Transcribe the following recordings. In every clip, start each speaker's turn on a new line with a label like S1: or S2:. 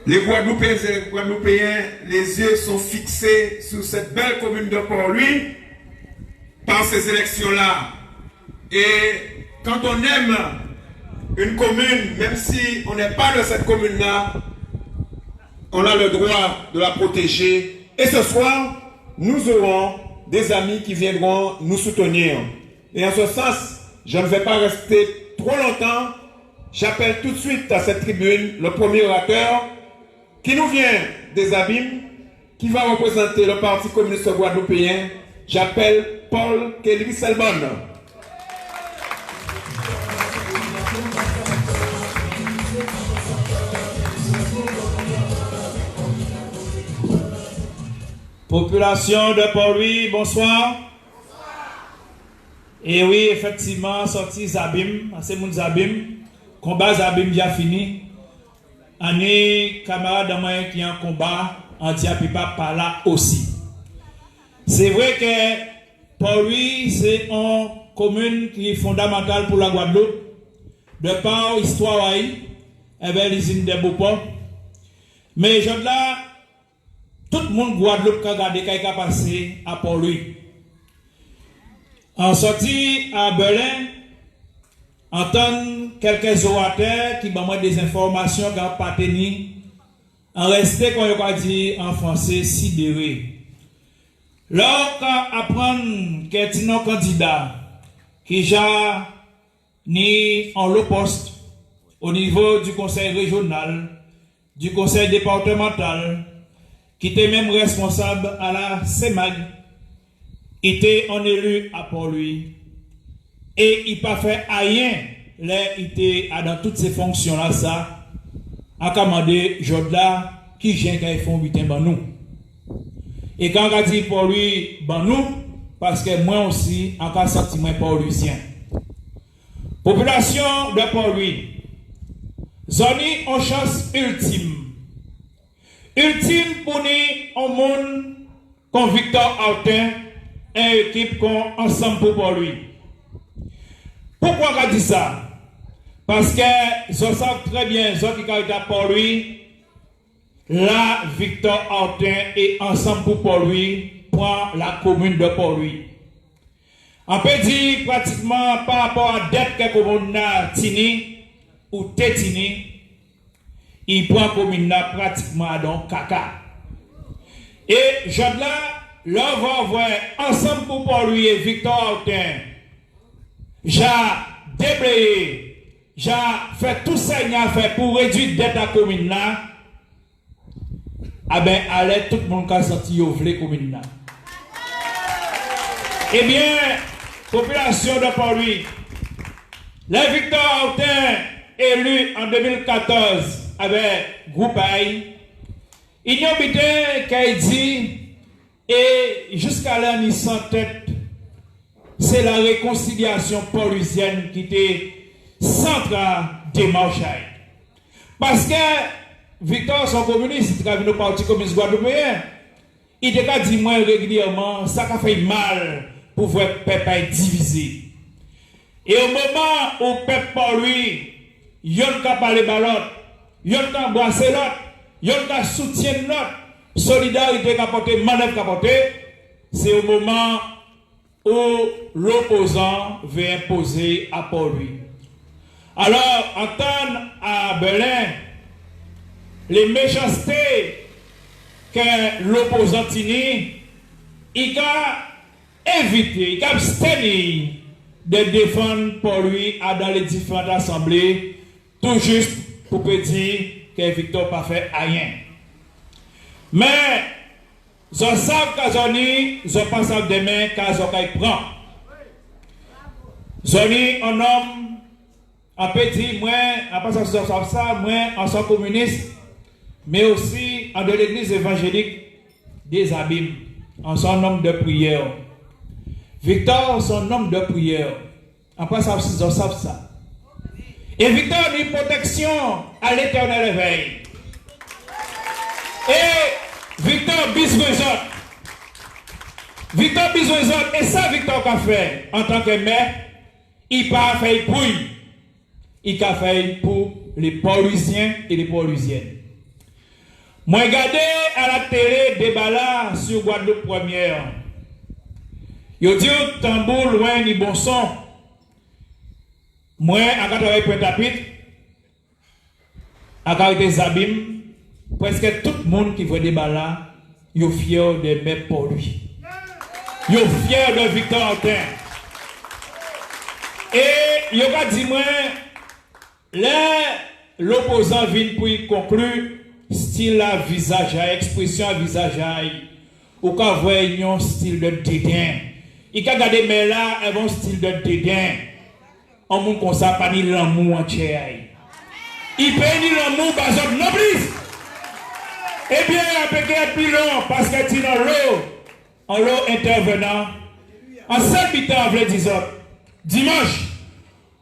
S1: Les Guadeloupéens et les Guadeloupéens, les yeux sont fixés sur cette belle commune de Port-Louis par ces élections-là. Et quand on aime une commune, même si on n'est pas de cette commune-là, on a le droit de la protéger. Et ce soir, nous aurons des amis qui viendront nous soutenir. Et en ce sens, je ne vais pas rester trop longtemps. J'appelle tout de suite à cette tribune le premier orateur qui nous vient des Abîmes, qui va représenter le Parti communiste guadeloupéen. J'appelle Paul Kelly Selbonne.
S2: Population de Port-Louis, bonsoir. Et oui, effectivement, sorti Zabim, c'est mon Zabim. Combat Zabim déjà fini. Année camarade de moi qui a un combat anti-apipa par là aussi. C'est vrai que Port-Louis, c'est une commune qui est fondamentale pour la Guadeloupe. De par l'histoire, avec l'usine de Beauport. Mais je là, tout le monde Guadeloupe qui a regardé qui a passé à Port-Louis. En sortie à Berlin, entendre quelques orateurs qui m'ont des informations qui n'ont pas tenu, en resté, comme on dit en français, sidéré. Lorsqu'on apprend qu'il y a un candidat qui a ni en le poste au niveau du conseil régional, du conseil départemental, qui était même responsable à la CEMAG, était en élu à Port-Louis. Et il n'a pas fait rien, là, il était dans toutes ces fonctions-là, ça, à commander Jodla, qui vient quand ils font 8 ans, nous. Et quand on dit Port-Louis, nous, parce que moi aussi, en cas sentiment Port-Louisien. Population de Port-Louis, zone en chance ultime. Ultime pour nous, au monde, comme Victor Autin, et équipe comme Ensemble pour Port-Louis. Pourquoi on dit ça? Parce que je sais très bien, ceux qui ont été à Port-Louis, là, Victor Autin et Ensemble pour Port-Louis prend la commune de Port-Louis. On peut dire pratiquement par rapport à dette que la commune a tini ou tétini, il prend la commune pratiquement dans caca. Et je là, là, va voir Ensemble pour Port-Louis et Victor Autin. J'ai déblayé, j'ai fait tout ça qu'il a fait pour réduire la dette à la commune là. Ah ben, allez, tout le monde qui a sorti la commune là. Eh bien, population de Port-Louis, les Victor Autin élu en 2014 avec Groupe Aïe, il y a un qui dit, et jusqu'à l'année sans tête, c'est la réconciliation port-louisienne qui était centrale démarche. Parce que Victor, son communiste, il a vu nos partis communistes guadeloupéens, il a dit moi régulièrement, ça a fait mal pour voir le peuple divisé. Et au moment où le peuple Port-Louis, il a parlé de l'autre, il a embrassé l'autre, il a soutenu l'autre, solidarité qu'a porté, manœuvre qu'a porté, c'est au moment où l'opposant veut imposer à Port-Louis. Alors, entendre à Berlin les méchancetés que l'opposant tini, il a évité, il a abstenu de défendre Port-Louis dans les différentes assemblées, tout juste pour dire que Victor n'a pas fait rien. Mais, je sais que Zoni, je pense à demain qu'à Zokai prend. Zoni, un homme, un petit, moi, à part ça, moi, en tant communiste, mais aussi en de l'église évangélique des Abîmes, en son homme de prière. Victor, son homme de prière. Après ça, ils savent ça. Et Victor a une protection à l'éternel éveil. Et Victor Bisouezot. Victor Bisouezot, et ça Victor qu'a fait en tant que maire, il n'a pas fait pour lui. Il a fait pour les Port-Louisiens et les Port-Louisiennes. Moi, regardé à la télé débat là sur Guadeloupe Première. Yo dit tambour loin ni bon son. Moi, à 80.8, à caractère Zabim, presque tout le monde qui voit débat là, yo fier de mettre pour lui. Yo fier de Victor Antin. Et yo va dire moi, l'opposant vient pour y conclure. Style à visage, expression à visage, ou quand vous voyez un style de dédain. Il a gardé mais là, un bon style de dédain. On monde comme ça, pas ni l'amour entier. Il peut ni l'amour, par exemple, noblesse. Eh bien, on peut être plus long, parce que tu en l'eau intervenant, en seul mi-temps, vous disons, dimanche,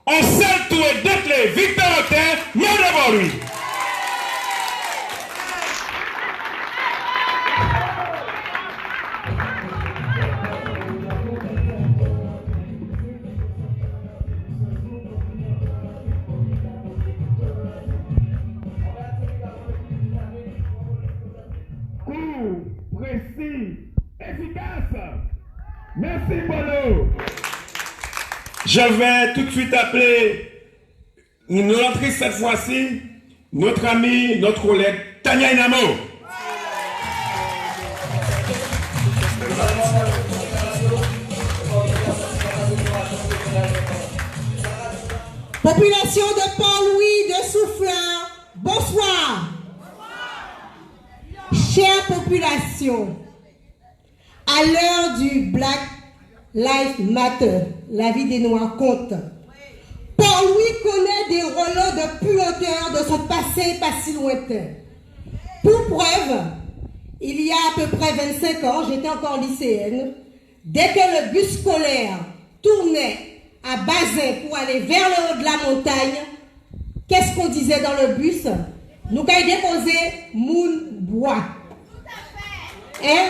S2: on seul tout et deux clés, Victor Antin, non devant lui.
S1: Précis, efficace. Merci Polo. Je vais tout de suite appeler nous entrer cette fois-ci notre ami, notre collègue Tania Inamo.
S3: Population de Port-Louis de Souffleur, bonsoir. Chère population, à l'heure du Black Lives Matter, la vie des Noirs compte. Port-Louis connaît des relents de puanteur de son passé pas si lointain. Pour preuve, il y a à peu près 25 ans, j'étais encore lycéenne, dès que le bus scolaire tournait à Bazin pour aller vers le haut de la montagne, qu'est-ce qu'on disait dans le bus? Nous avons déposé Moun Bois. Hein?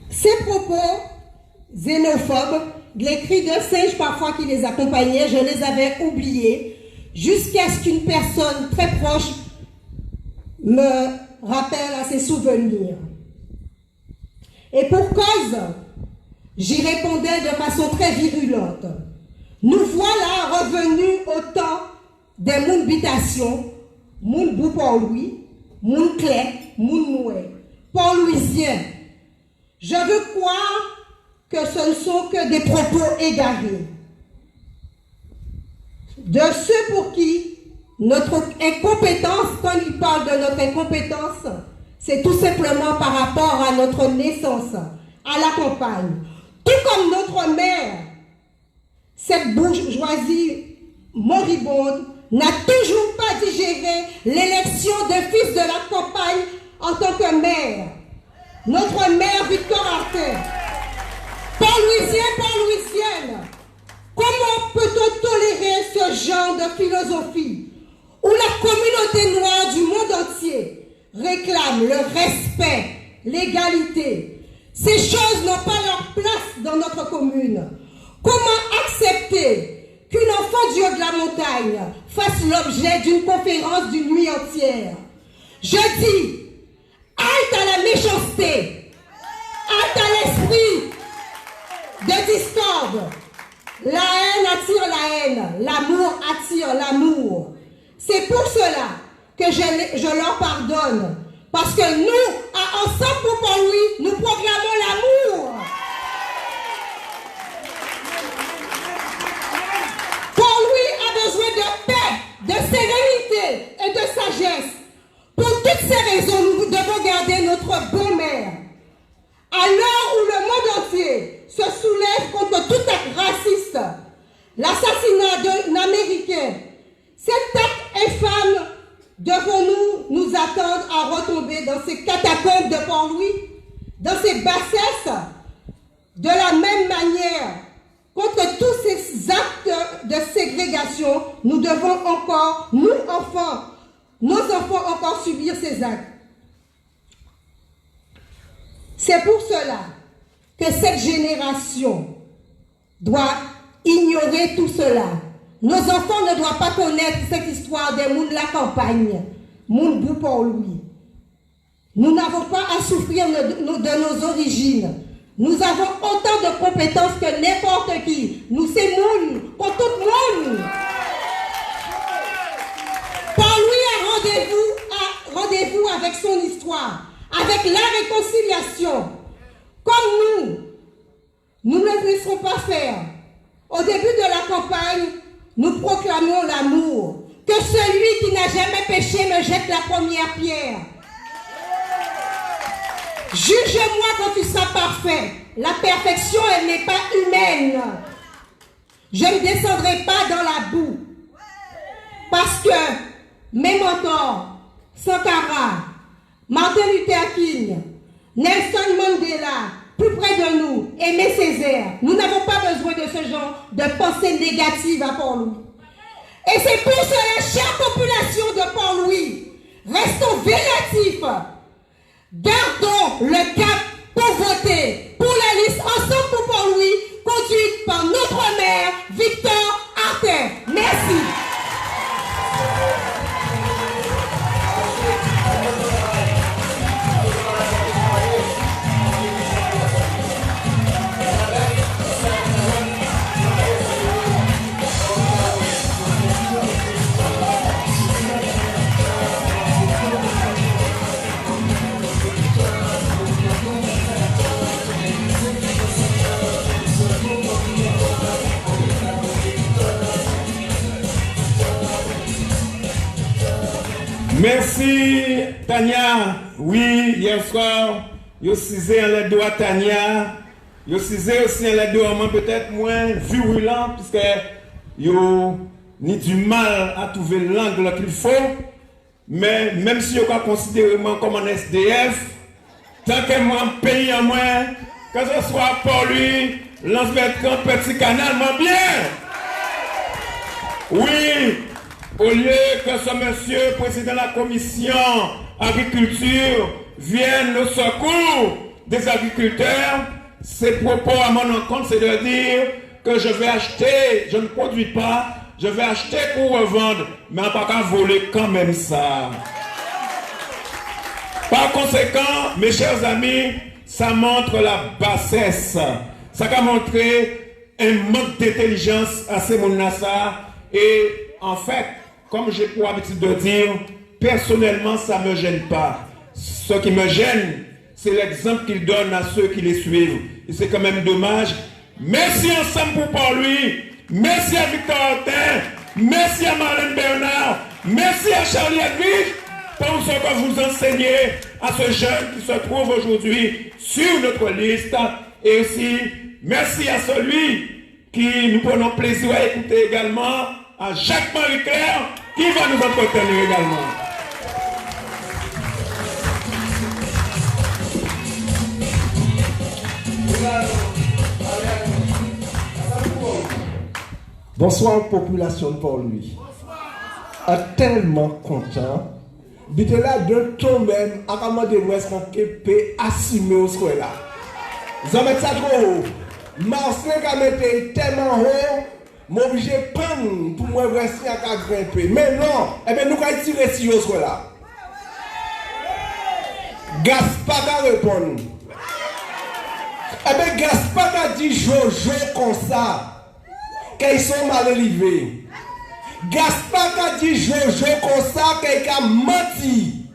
S3: Ces propos xénophobes, les cris de singe parfois qui les accompagnaient, je les avais oubliés jusqu'à ce qu'une personne très proche me rappelle à ses souvenirs. Et pour cause, j'y répondais de façon très virulente. Nous voilà revenus au temps des mounbitations, moun bou Port-Louis, moun clé, moun moué, Port-Louisien. Je veux croire que ce ne sont que des propos égarés. De ceux pour qui notre incompétence, quand ils parlent de notre incompétence, c'est tout simplement par rapport à notre naissance, à la campagne. Tout comme notre mère, cette bourgeoisie moribonde n'a toujours pas digéré l'élection de fils de la campagne en tant que mère. Notre mère Victor Antin, Port-Louisien, Port-Louisienne, comment peut-on tolérer ce genre de philosophie où la communauté noire du monde entier réclame le respect, l'égalité? Ces choses n'ont pas leur place dans notre commune. Comment accepter qu'une enfant du haut de la montagne fasse l'objet d'une conférence d'une nuit entière? Je dis, halte à la méchanceté, halte à l'esprit de discorde. La haine attire la haine, l'amour attire l'amour. C'est pour cela que je leur pardonne. Parce que nous, à Ensemble pour Port-Louis, nous proclamons l'amour. Port-Louis a besoin de paix, de sérénité et de sagesse. Pour toutes ces raisons, nous devons garder notre bon maire. À l'heure où le monde entier se soulève contre tout acte raciste, l'assassinat d'un Américain, cet acte infâme, devons-nous nous attendre à retomber dans ces catacombes de Port-Louis, dans ces bassesses, de la même manière, contre tous ces actes de ségrégation, nous devons encore, nous enfants, nos enfants encore subir ces actes. C'est pour cela que cette génération doit ignorer tout cela. Nos enfants ne doivent pas connaître cette histoire des mouns de la campagne, mouns bout pour lui. Nous n'avons pas à souffrir de nos origines. Nous avons autant de compétences que n'importe qui. Nous, c'est moun, pour tout le monde. Paul-Louis a rendez-vous avec son histoire, avec la réconciliation. Comme nous ne laisserons pas faire. Au début de la campagne, nous proclamons l'amour. Que celui qui n'a jamais péché me jette la première pierre. Juge-moi quand tu seras parfait. La perfection, elle n'est pas humaine. Je ne descendrai pas dans la boue. Parce que mes mentors, Sankara, Martin Luther King, Nelson Mandela, plus près de nous, Aimé Césaire, nous n'avons pas besoin de ce genre de pensée négative à Port-Louis. Et c'est pour cela, chère population de Port-Louis, restons vélatifs. Gardons le cap pour voter pour la liste Ensemble pour Port-Louis, conduite par notre maire, Victor Artin. Merci.
S1: Merci Tania. Oui, hier soir, je suis en les doigts Tania. Je suis aussi en les doigts peut-être moins virulent puisque yo ni du mal à trouver l'angle qu'il faut. Mais même si je considère moi comme un SDF, tant que moi pays en moins, que ce soit pour lui, Lance-Bertrand, Petit Canal, moi bien. Oui. Au lieu que ce monsieur, président de la commission agriculture, vienne au secours des agriculteurs, ses propos à mon encontre, c'est de dire que je vais acheter, je ne produis pas, je vais acheter pour revendre, mais on ne va pas voler quand même ça. Par conséquent, mes chers amis, ça montre la bassesse, ça a montré un manque d'intelligence à ces monassa et en fait, comme j'ai pour habitude de dire, personnellement, ça ne me gêne pas. Ce qui me gêne, c'est l'exemple qu'il donne à ceux qui les suivent. Et c'est quand même dommage. Merci ensemble pour Paul-Louis. Merci à Victor Artin. Merci à Marlène Bernard. Merci à Charlie Edwige pour ce que vous enseignez à ce jeune qui se trouve aujourd'hui sur notre liste. Et aussi, merci à celui qui nous prenons plaisir à écouter également, à Jacques-Marie Claire, qui va nous entretenir également.
S4: Bonsoir population de Port-Louis. Tellement content. Bite là de toi-même, à commander où est-ce qu'on peut assumer au square là. Vous en mettez ça trop haut. Marseille a mis tellement haut. M'obligé de prendre pour moi rester à grimper. Mais non, eh bien nous allons tirer si vous êtes là. Gaspard a répondu. Eh bien Gaspard a dit Jojo comme ça, qu'ils sont mal élevés. Gaspard a dit Jojo comme ça, qu'il a menti.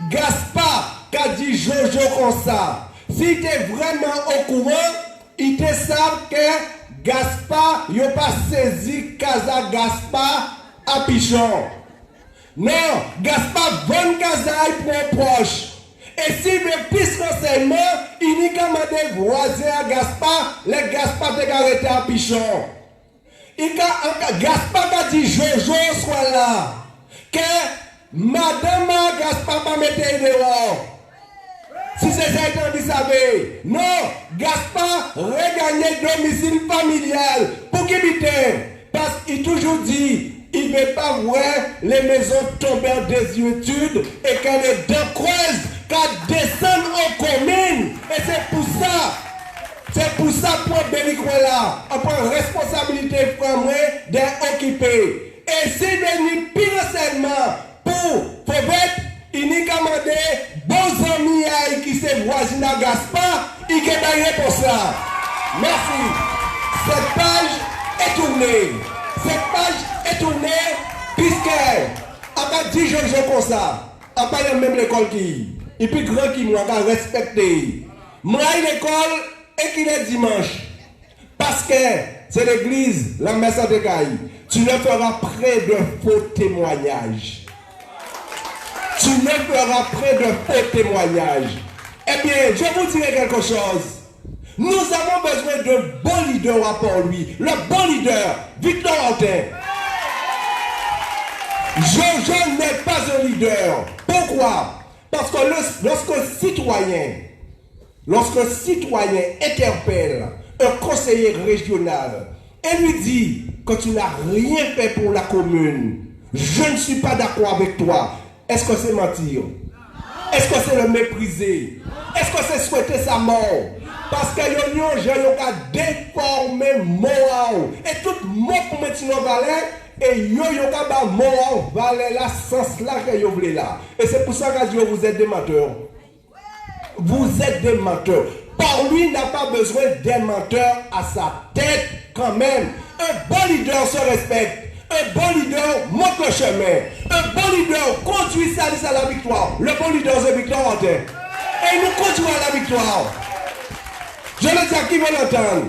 S4: Gaspard a dit Jojo comme ça. Si tu es vraiment au courant, il te savent que Gaspard, il n'a pas saisi Casa Gaspard à Pichon. Non, Gaspard vend Casa pour proche. Et si le plus renseignement, il n'y a qu'à demander voisin à Gaspard, les Gaspard de arrêté à Pichon. Gaspard a dit Jojo soit là. Que Madame Gaspard va mettre dehors. Si c'est ça que vous savez, non, Gaspard regagner domicile familial pour qu'il habite. Parce qu'il toujours dit, il ne veut pas voir les maisons tomber en désuétude et qu'elle est de creuse, qu'elle descend en commune. Et c'est pour ça, C'est pour ça que Bénicois là, on prend responsabilité pour moi d'occuper. Et si nous pire seulement pour Fobet, il n'y a qu'à demander bons amis qui se voisin à Gaspard, il y a pour ça. Merci. Cette page est tournée. Cette page est tournée puisque, après 10 jours comme ça, après même l'école qui est plus grand qui moi, qui respecté. Moi, l'école et qu'il est dimanche. Parce que c'est l'église, la messe de Caï. Tu ne feras près de faux témoignages. Tu ne feras près de faux témoignages. Eh bien, je vous dirai quelque chose. Nous avons besoin d'un bon leader à part lui. Le bon leader, Victor Hortin. Je n'ai pas un leader. Pourquoi? Parce que lorsque citoyen interpelle un conseiller régional et lui dit que tu n'as rien fait pour la commune, je ne suis pas d'accord avec toi, est-ce que c'est mentir? Est-ce que c'est le mépriser? Est-ce que c'est souhaiter sa mort? Parce que les gens ont déformé moral. Et tout le monde pour mettre dans le valet, et ils ont moral valet la sens là que vous voulez là. Et c'est pour ça que Dieu vous êtes des menteurs. Vous êtes des menteurs. Par lui n'a pas besoin d'un menteur à sa tête quand même. Un bon leader se respecte. Un bon leader montre le chemin. Un bon leader conduit sa liste à la victoire. Le bon leader c'est Victor Hortin. Et il nous conduit à la victoire. Je le dis à qui veut l'entendre.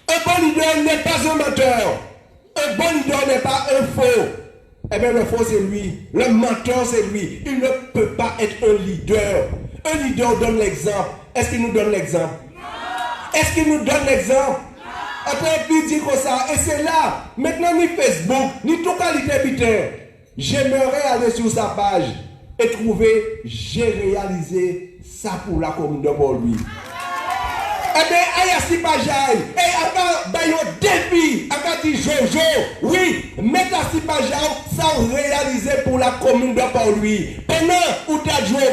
S4: Un bon leader n'est pas un menteur. Un bon leader n'est pas un faux. Eh bien le faux c'est lui. Le menteur c'est lui. Il ne peut pas être un leader. Un leader donne l'exemple. Est-ce qu'il nous donne l'exemple? Est-ce qu'il nous donne l'exemple? Après, il dit comme ça. Et c'est là, maintenant, ni Facebook, ni toute qualité putain. J'aimerais aller sur sa page et trouver, j'ai réalisé ça pour la commune de Port-Louis. Eh bien, il y a si pajaille. Et après, il y a un défi. Après, dit Jojo, oui, mettez à si pajaille, ça réalisé pour la commune de Port-Louis. Pendant où tu as joué,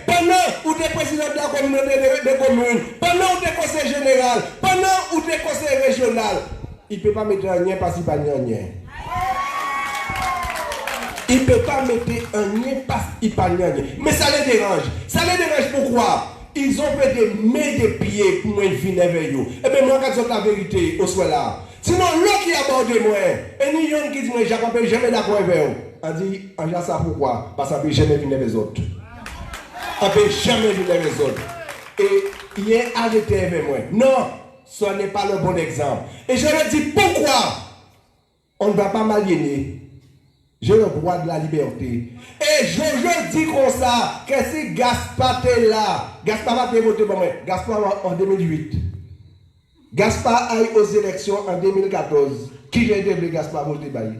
S4: pendant où tu es président de la communauté de communes, pendant où tu es conseil général, pendant où tu es conseil régional, il ne peut pas mettre un lien parce qu'il n'y a pas de lien. Il ne peut pas mettre un lien parce qu'il n'y a pas de lien. Mais ça les dérange. Ça les dérange pourquoi? Ils ont fait des mains des pieds pour moi venir vers eux. Et bien moi, quand c'est la vérité, au soit là. Sinon, l'autre qui aborde moi, et nous, qui dit, moi, je jamais d'accord avec eux. On dit, on a ça pourquoi? Parce qu'on ne peut jamais venir vers les autres. On ne peut jamais venir vers les autres. Et il est arrêté avec moi. Non, ce n'est pas le bon exemple. Et je leur dis, pourquoi on ne va pas m'aliéner? J'ai le droit de la liberté. Et je dis comme ça, que si Gaspard est là, Gaspard va voter pour moi. Gaspard en 2008. Gaspard aille aux élections en 2014. Qui j'ai aidé Gaspard voter par lui?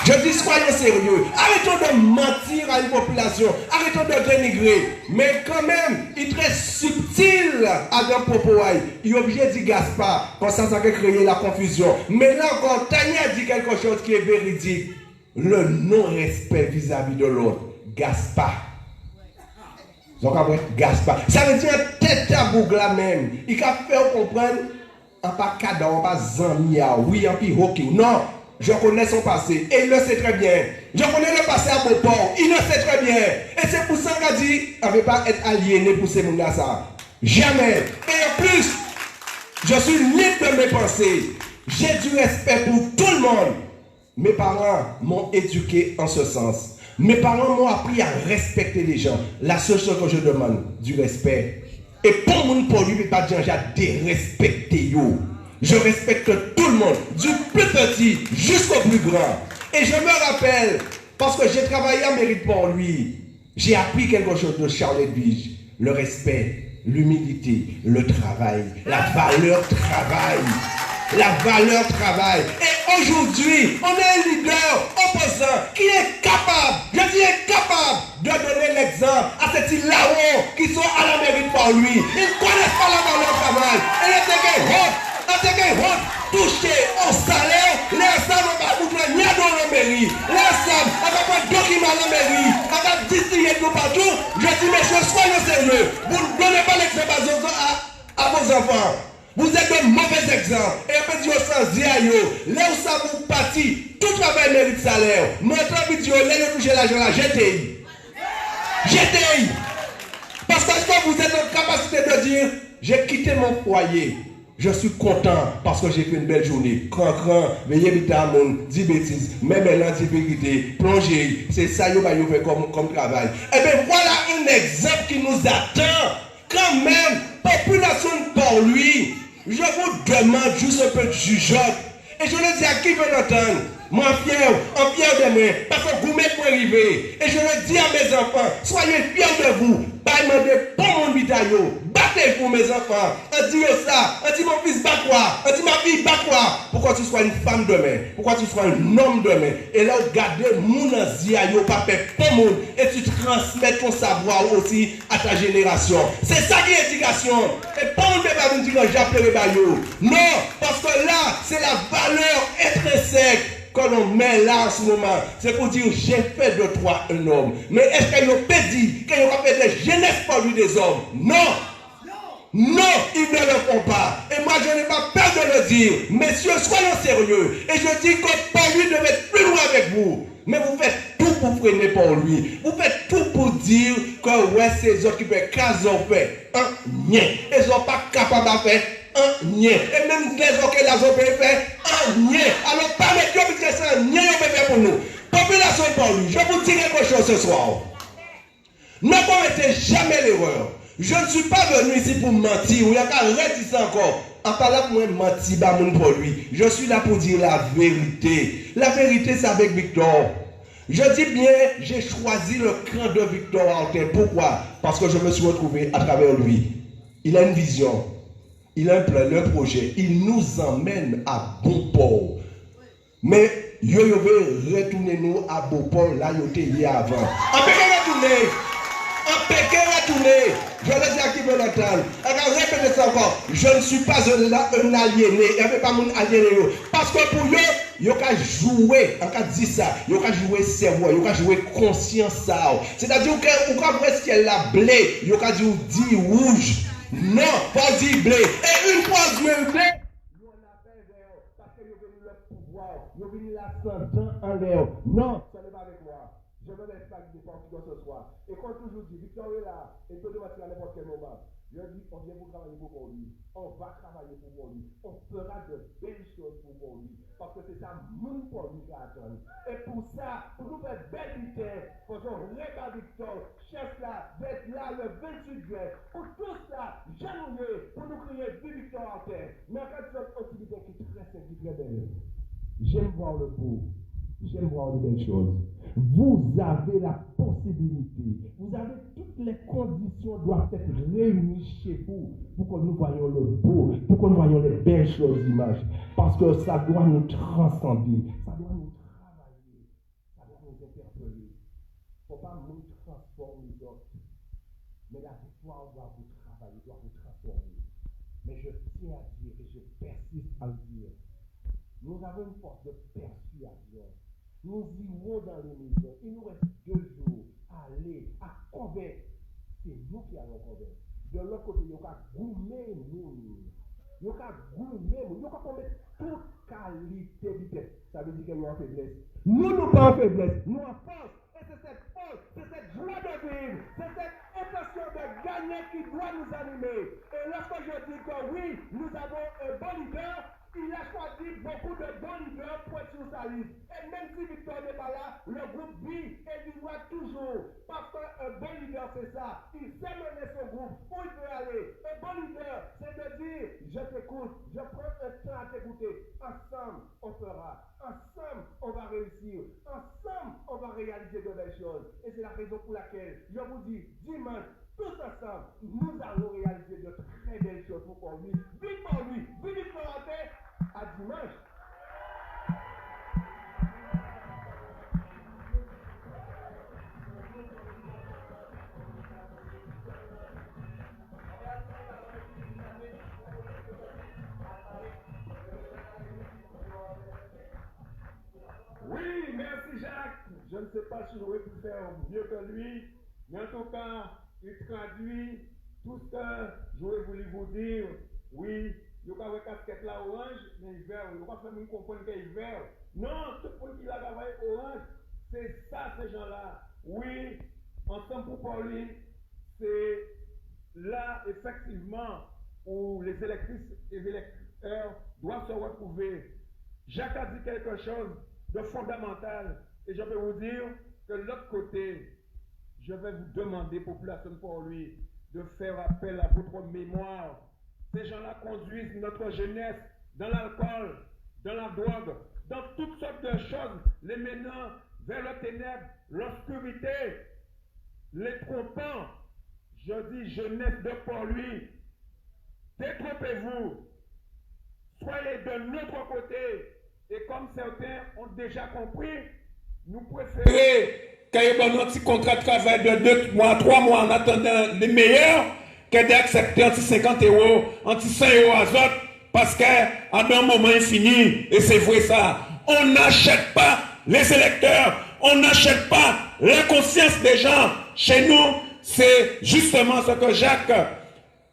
S4: Je dis, soyez sérieux. Arrêtons de mentir à une population. Arrêtons de dénigrer. Mais quand même, il est très subtil à un propos. Il est obligé de dire Gaspard. Comme ça va créer la confusion. Mais là encore, Tania dit quelque chose qui est véridique. Le non-respect vis-à-vis de l'autre. Gaspard. Donc après, Gaspard. Ça veut dire tête à boucle là même. Il a fait comprendre. En pas cadre, en pas zamia. Oui, en puis hockey. Non. Je connais son passé et il le sait très bien. Je connais le passé à Beauport, il le sait très bien. Et c'est pour ça qu'il a dit, il ne veut pas être aliéné pour ces gens-là. Jamais. Et en plus, je suis libre de mes pensées. J'ai du respect pour tout le monde. Mes parents m'ont éduqué en ce sens. Mes parents m'ont appris à respecter les gens. La seule chose que je demande, du respect. Et pour mon pour lui, pas de gens à dérespecter. Je respecte tout le monde, du plus petit jusqu'au plus grand. Et je me rappelle, parce que j'ai travaillé à Mérite pour lui, j'ai appris quelque chose de Charles Edwige. Le respect, l'humilité, le travail, la valeur travail. La valeur travail. Et aujourd'hui, on a un leader opposant qui est capable, je dis capable, de donner l'exemple à ces petits là-haut qui sont à la Mérite pour lui. Ils ne connaissent pas la valeur travail. Et les touché au salaire, les femmes vont pas boucler ni dans la mairie. Les femmes vont pas document la mairie. On va distiller tout partout. Je dis, messieurs, soyez sérieux. Vous ne donnez pas l'exemple à à vos enfants. Vous êtes de mauvais exemples. Et on peut dire sans dire, là où ça vous partit, tout travail mérite salaire. Notre vidéo, là où toucher l'argent, là, jetez. Jetez. Parce que vous êtes en capacité de dire, j'ai quitté mon foyer. Je suis content parce que j'ai fait une belle journée. Cran, veillez vite à mon, 10 bêtises, même l'individualité, plonger. C'est ça que vous faites comme travail. Et bien voilà un exemple qui nous attend. Quand même, population pour lui. Je vous demande juste un peu de jugeote. Et je le dis à qui veut l'entendre. Moi fier, en fier de moi, parce que vous m'êtes arrivé. Et je le dis à mes enfants, soyez fiers de vous. Pas demander pour mon bitaillot. Battez-vous mes enfants. On dit ça. On dit mon fils bat quoi. On dit ma fille bat quoi. Pourquoi tu sois une femme demain. Pourquoi tu sois un homme demain. Et là, regardez mon ziayo, pas fait pour monde. Et tu transmets ton savoir aussi à ta génération. C'est ça qui est éducation. Et pas on ne peut pas vous dire que j'appelle Bayo. Non, parce que là, c'est la valeur intrinsèque que l'on met là en ce moment. C'est pour dire j'ai fait de toi un homme. Mais est-ce qu'il peut dire qu'il a fait des jeunesse pour lui des hommes? Non. Non, ils ne le font pas. Et moi, je n'ai pas peur de le dire. Messieurs, soyons sérieux. Et je dis que pour lui devait être plus loin avec vous. Mais vous faites tout pour freiner pour lui. Vous faites tout pour dire que ouais, ces autres qui font 15 ans fait un nien. Ils ne sont pas capables de faire un nien. Et même les autres qui ont fait un nien. Alors, permettez-moi que c'est un nien pour nous. Population pour lui. Je vous dis quelque chose ce soir. Ne commettez jamais l'erreur. Je ne suis pas venu ici pour mentir, ou il y a qu'à redire ça encore. En parlant pour moi mentir, pour lui. Je suis là pour dire la vérité. La vérité, c'est avec Victor. Je dis bien, j'ai choisi le cran de Victor Artin. Pourquoi? Parce que je me suis retrouvé à travers lui. Il a une vision, il a un plan, un projet. Il nous emmène à bon port. Mais, yo veut retourner nous à bon port, là, yo t'es hier avant. On peut retourner. Un péché retourné, je le dis à qui veut l'entendre. Répétez ça encore. Je ne suis pas un aliéné. Il n'y avait pas mon aliéné. Parce que pour eux, il y a jouer, on a dit ça, il y a jouer cerveau, il y a jouer conscience. C'est-à-dire qu'on va voir ce qu'elle a blé, il y a dit rouge. Non, pas dit blé. Et une fois joué blé, il y a la paix d'air. Parce qu'il y a venu le pouvoir, il y a venu l'ascendant en l'air. Non, ce n'est pas avec moi. Je veux les flaques de Portugal ce soir. Et quand toujours dit, Victor est là, et peut devenir à n'importe quel moment. Je dis, on vient pour travailler pour lui. On va travailler pour lui. On fera de belles choses pour lui. Parce que c'est ça, mon pour lui qui attend. Et pour ça, pour nous faire belle vitesse, pour qu'on regarde Victor, chef là, d'être là le 28 juillet. Pour tout ça, j'aimerais pour nous crier vive Victor en terre. Mais quand tu as une activité qui est très simple, très belle. J'aime voir le beau. J'aime voir de belles choses. Vous avez la possibilité, vous avez toutes les conditions doivent être réunies chez vous pour que nous voyions le beau, pour que nous voyions les belles choses d'images. Parce que ça doit nous transcender, ça doit nous travailler, ça doit nous interpeller. Il ne faut pas nous transformer les autres. Mais la victoire doit vous travailler, doit vous transformer. Mais je tiens à dire et je persiste à le dire. Nous avons une force de persuasion. Nous irons dans les maisons. Il nous reste 2 jours à aller, à convaincre. C'est nous qui allons convaincre. De l'autre côté, il y a gourmet nous. Il y a gourmet nous. Il y a mettre toute qualité vitesse. Ça veut dire que nous en faiblesse. Nous pas en faiblesse. Nous en force. Et c'est cette force, c'est cette joie de vivre, c'est cette intention de gagner qui doit nous animer. Et lorsque je dis que oui, nous avons un bon leader, il a choisi beaucoup de bons leaders pour être sur sa liste. Et même si Victor n'est pas là, le groupe vit et vivra toujours. Parce qu'un bon leader, c'est ça. Il sait mener son groupe, où il peut aller. Un bon leader, c'est de dire, je t'écoute, je prends un temps à t'écouter. Ensemble, on fera. Ensemble, on va réussir. Ensemble, on va réaliser de belles choses. Et c'est la raison pour laquelle je vous dis, dimanche, tous ensemble, nous allons réaliser de très belles choses pour lui. Vive pour lui, vive pour la paix. À dimanche.
S2: Oui, merci Jacques. Je ne sais pas si j'aurais pu faire mieux que lui, mais en tout cas, il traduit
S1: tout ce que je voulais vous dire, oui, il y a une casquette là orange, mais vert. Il n'y a pas fait comprendre qu'il est vert. Non, tout le monde qui l'a travaillé orange, c'est ça, ces gens-là. Oui, ensemble pour parler, c'est là, effectivement, où les électrices et les électeurs doivent se retrouver. Jacques a dit quelque chose de fondamental. Et je vais vous dire que de l'autre côté, je vais vous demander, population pour lui, de faire appel à votre mémoire. Ces gens-là conduisent notre jeunesse dans l'alcool, dans la drogue, dans toutes sortes de choses, les menant vers le ténèbre, l'obscurité, les trompant. Je dis jeunesse de pour lui. Détrompez-vous. Soyez de notre côté. Et comme certains ont déjà compris, nous préférons qu'il y ait un petit contrat de travail de 2 mois, 3 mois en attendant les meilleurs, que d'accepter anti 50 €, anti 100 € à autres, parce qu'à un moment infini, et c'est vrai ça, on n'achète pas les électeurs, on n'achète pas la conscience des gens. Chez nous, c'est justement ce que Jacques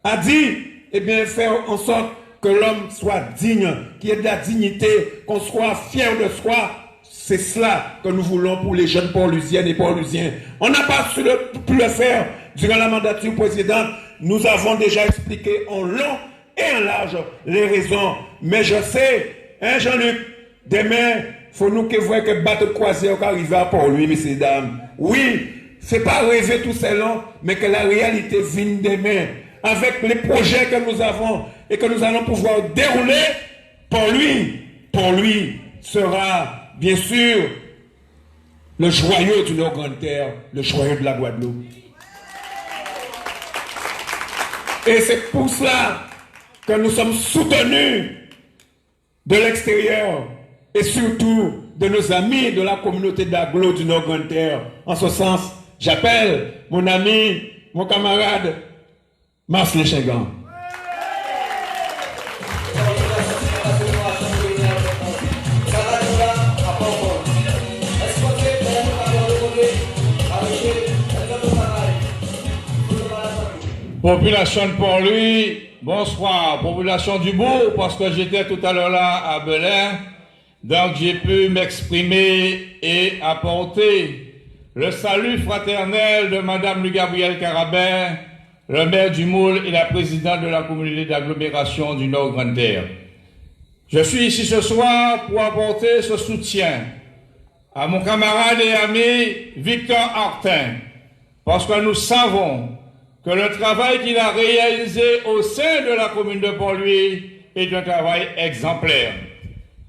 S1: a dit, eh bien, faire en sorte que l'homme soit digne, qu'il y ait de la dignité, qu'on soit fier de soi. C'est cela que nous voulons pour les jeunes Port-Lusiennes et Port-Lusiens. On n'a pas pu le faire durant la mandature précédente. Nous avons déjà expliqué en long et en large les raisons. Mais je sais, hein, Jean-Luc, demain, il faut nous que voir que bateau de croisière arrive à Port-Louis, messieurs et dames. Oui, c'est pas rêver tout c'est long, mais que la réalité vienne demain. Avec les projets que nous avons et que nous allons pouvoir dérouler, Port-Louis sera bien sûr le joyau de nos grandes terres, le joyau de la Guadeloupe. Et c'est pour cela que nous sommes soutenus de l'extérieur et surtout de nos amis de la communauté d'Aglo du Nord Grande Terre. En ce sens, j'appelle mon ami, mon camarade, Mars Léchengan.
S2: Population de Port-Louis, bonsoir. Population du Bourg, parce que j'étais tout à l'heure là à Belin, donc j'ai pu m'exprimer et apporter le salut fraternel de Madame Louis-Gabriel Carabin, le maire du Moule et la présidente de la communauté d'agglomération du Nord Grande Terre. Je suis ici ce soir pour apporter ce soutien à mon camarade et ami Victor Artin, parce que nous savons que le travail qu'il a réalisé au sein de la commune de Port-Louis est un travail exemplaire.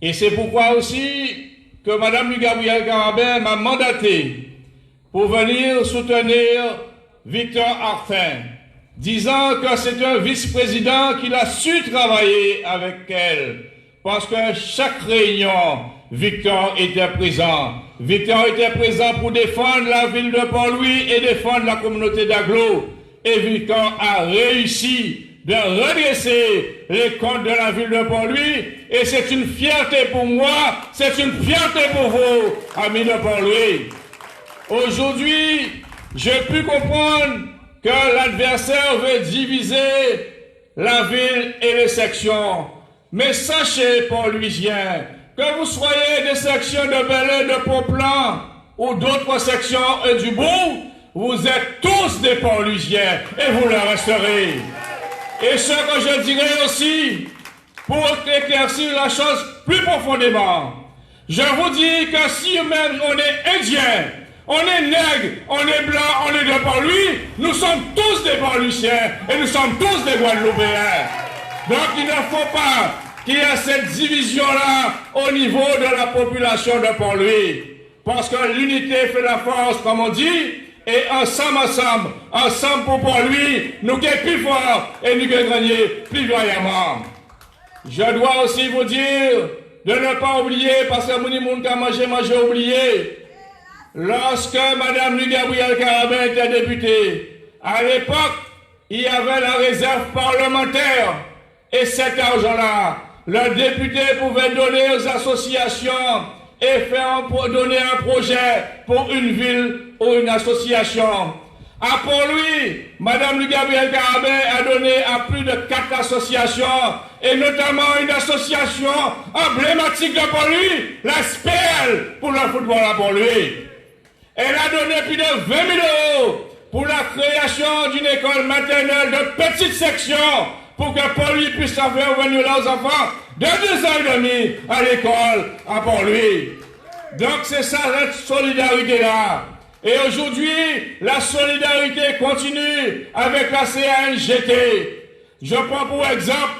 S2: Et c'est pourquoi aussi que Mme Louis-Gabriel Carabin m'a mandaté pour venir soutenir Victor Artin, disant que c'est un vice-président qu'il a su travailler avec elle, parce que chaque réunion, Victor était présent. Victor était présent pour défendre la ville de Port-Louis et défendre la communauté d'Aglo. Et Victor a réussi de redresser les comptes de la ville de Port-Louis. Et c'est une fierté pour moi, c'est une fierté pour vous, amis de Port-Louis. Aujourd'hui, j'ai pu comprendre que l'adversaire veut diviser la ville et les sections. Mais sachez, Port-Louisiens, que vous soyez des sections de Bel-Air, de Pont-Plan ou d'autres sections du Bourg, vous êtes tous des Port-Louisiens et vous le resterez. Et ce que je dirais aussi, pour éclaircir la chose plus profondément, je vous dis que si même on est indien, on est nègre, on est blanc, on est de Port-Louis, nous sommes tous des Port-Louisiens et nous sommes tous des Guadeloupéens. Donc il ne faut pas qu'il y ait cette division-là au niveau de la population de Port-Louis. Parce que l'unité fait la force, comme on dit, et ensemble pour Port-Louis, nous sommes plus forts et nous gagnons plus vaillamment. Je dois aussi vous dire de ne pas oublier, parce que mon monde a mangé oublié, lorsque Mme Louis-Gabriel Carabin était députée, à l'époque, il y avait la réserve parlementaire, et cet argent-là, le député pouvait donner aux associations et donner un projet pour une ville ou une association. À Port-Louis, Madame Gabrielle Carabin a donné à plus de 4 associations, et notamment une association emblématique de Port-Louis, la SPL, pour le football à Port-Louis. Elle a donné plus de 20 000 € pour la création d'une école maternelle de petite section pour que Port-Louis puisse faire venir leurs enfants de 2 ans et demi à l'école à Port-Louis. Donc c'est ça, cette solidarité-là. Et aujourd'hui, la solidarité continue avec la CNGT. Je prends pour exemple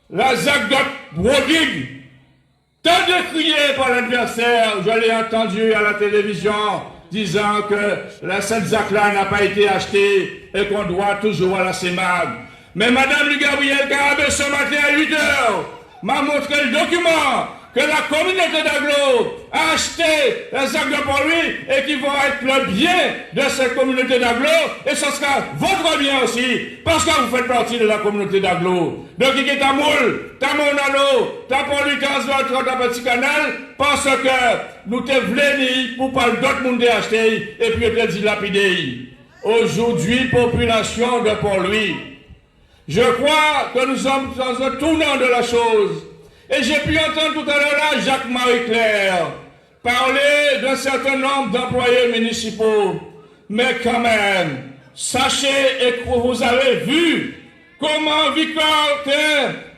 S2: la ZAC de Brodig. Tant décrié par l'adversaire, je l'ai entendu à la télévision, disant que cette ZAC-là n'a pas été achetée et qu'on doit toujours à la CEMAG. Mais Madame Gabrielle Carabin, ce matin à 8 h, m'a montré le document que la communauté d'Aglo a acheté les ZAC de Port-Louis et qui vont être le bien de cette communauté d'Aglo, et ce sera votre bien aussi, parce que vous faites partie de la communauté d'Aglo. Donc il y a Tamoul, Tamonalo, Tapoli, Kansvot, Petit Canal, parce que nous te voulons pour pas d'autres monde acheter et puis te dilapider. Aujourd'hui, population de Port-Louis, je crois que nous sommes dans un tournant de la chose. Et j'ai pu entendre tout à l'heure là Jacques-Marie Claire parler d'un certain nombre d'employés municipaux. Mais quand même, sachez et que vous avez vu comment Victor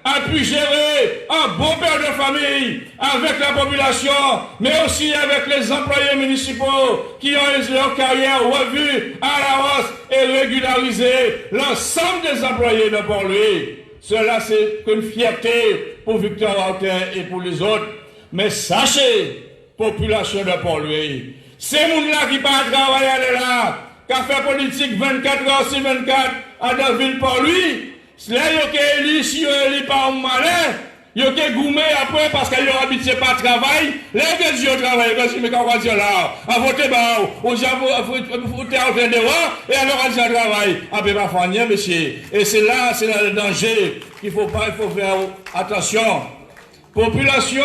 S2: a pu gérer un bon père de famille avec la population, mais aussi avec les employés municipaux qui ont leur carrière revue à la hausse et régularisé l'ensemble des employés de Port-Louis. Cela, c'est qu'une fierté pour Victor Hautain et pour les autres. Mais sachez, population de Port-Louis, ces gens-là qui partent travailler là, qui a fait politique 24 heures sur 24 à la ville Port-Louis, là, ils ont élu, si ils ont élu par un malin, ils ont goumé après parce qu'ils ont habitué par le travail. Là, ils ont travaillé, parce que quand on dit là, à voter, on voter à voter dehors, et alors on dit à travail. Ah, ben, pas faire monsieur. Et c'est là le danger qu'il faut pas, il faut faire attention. Population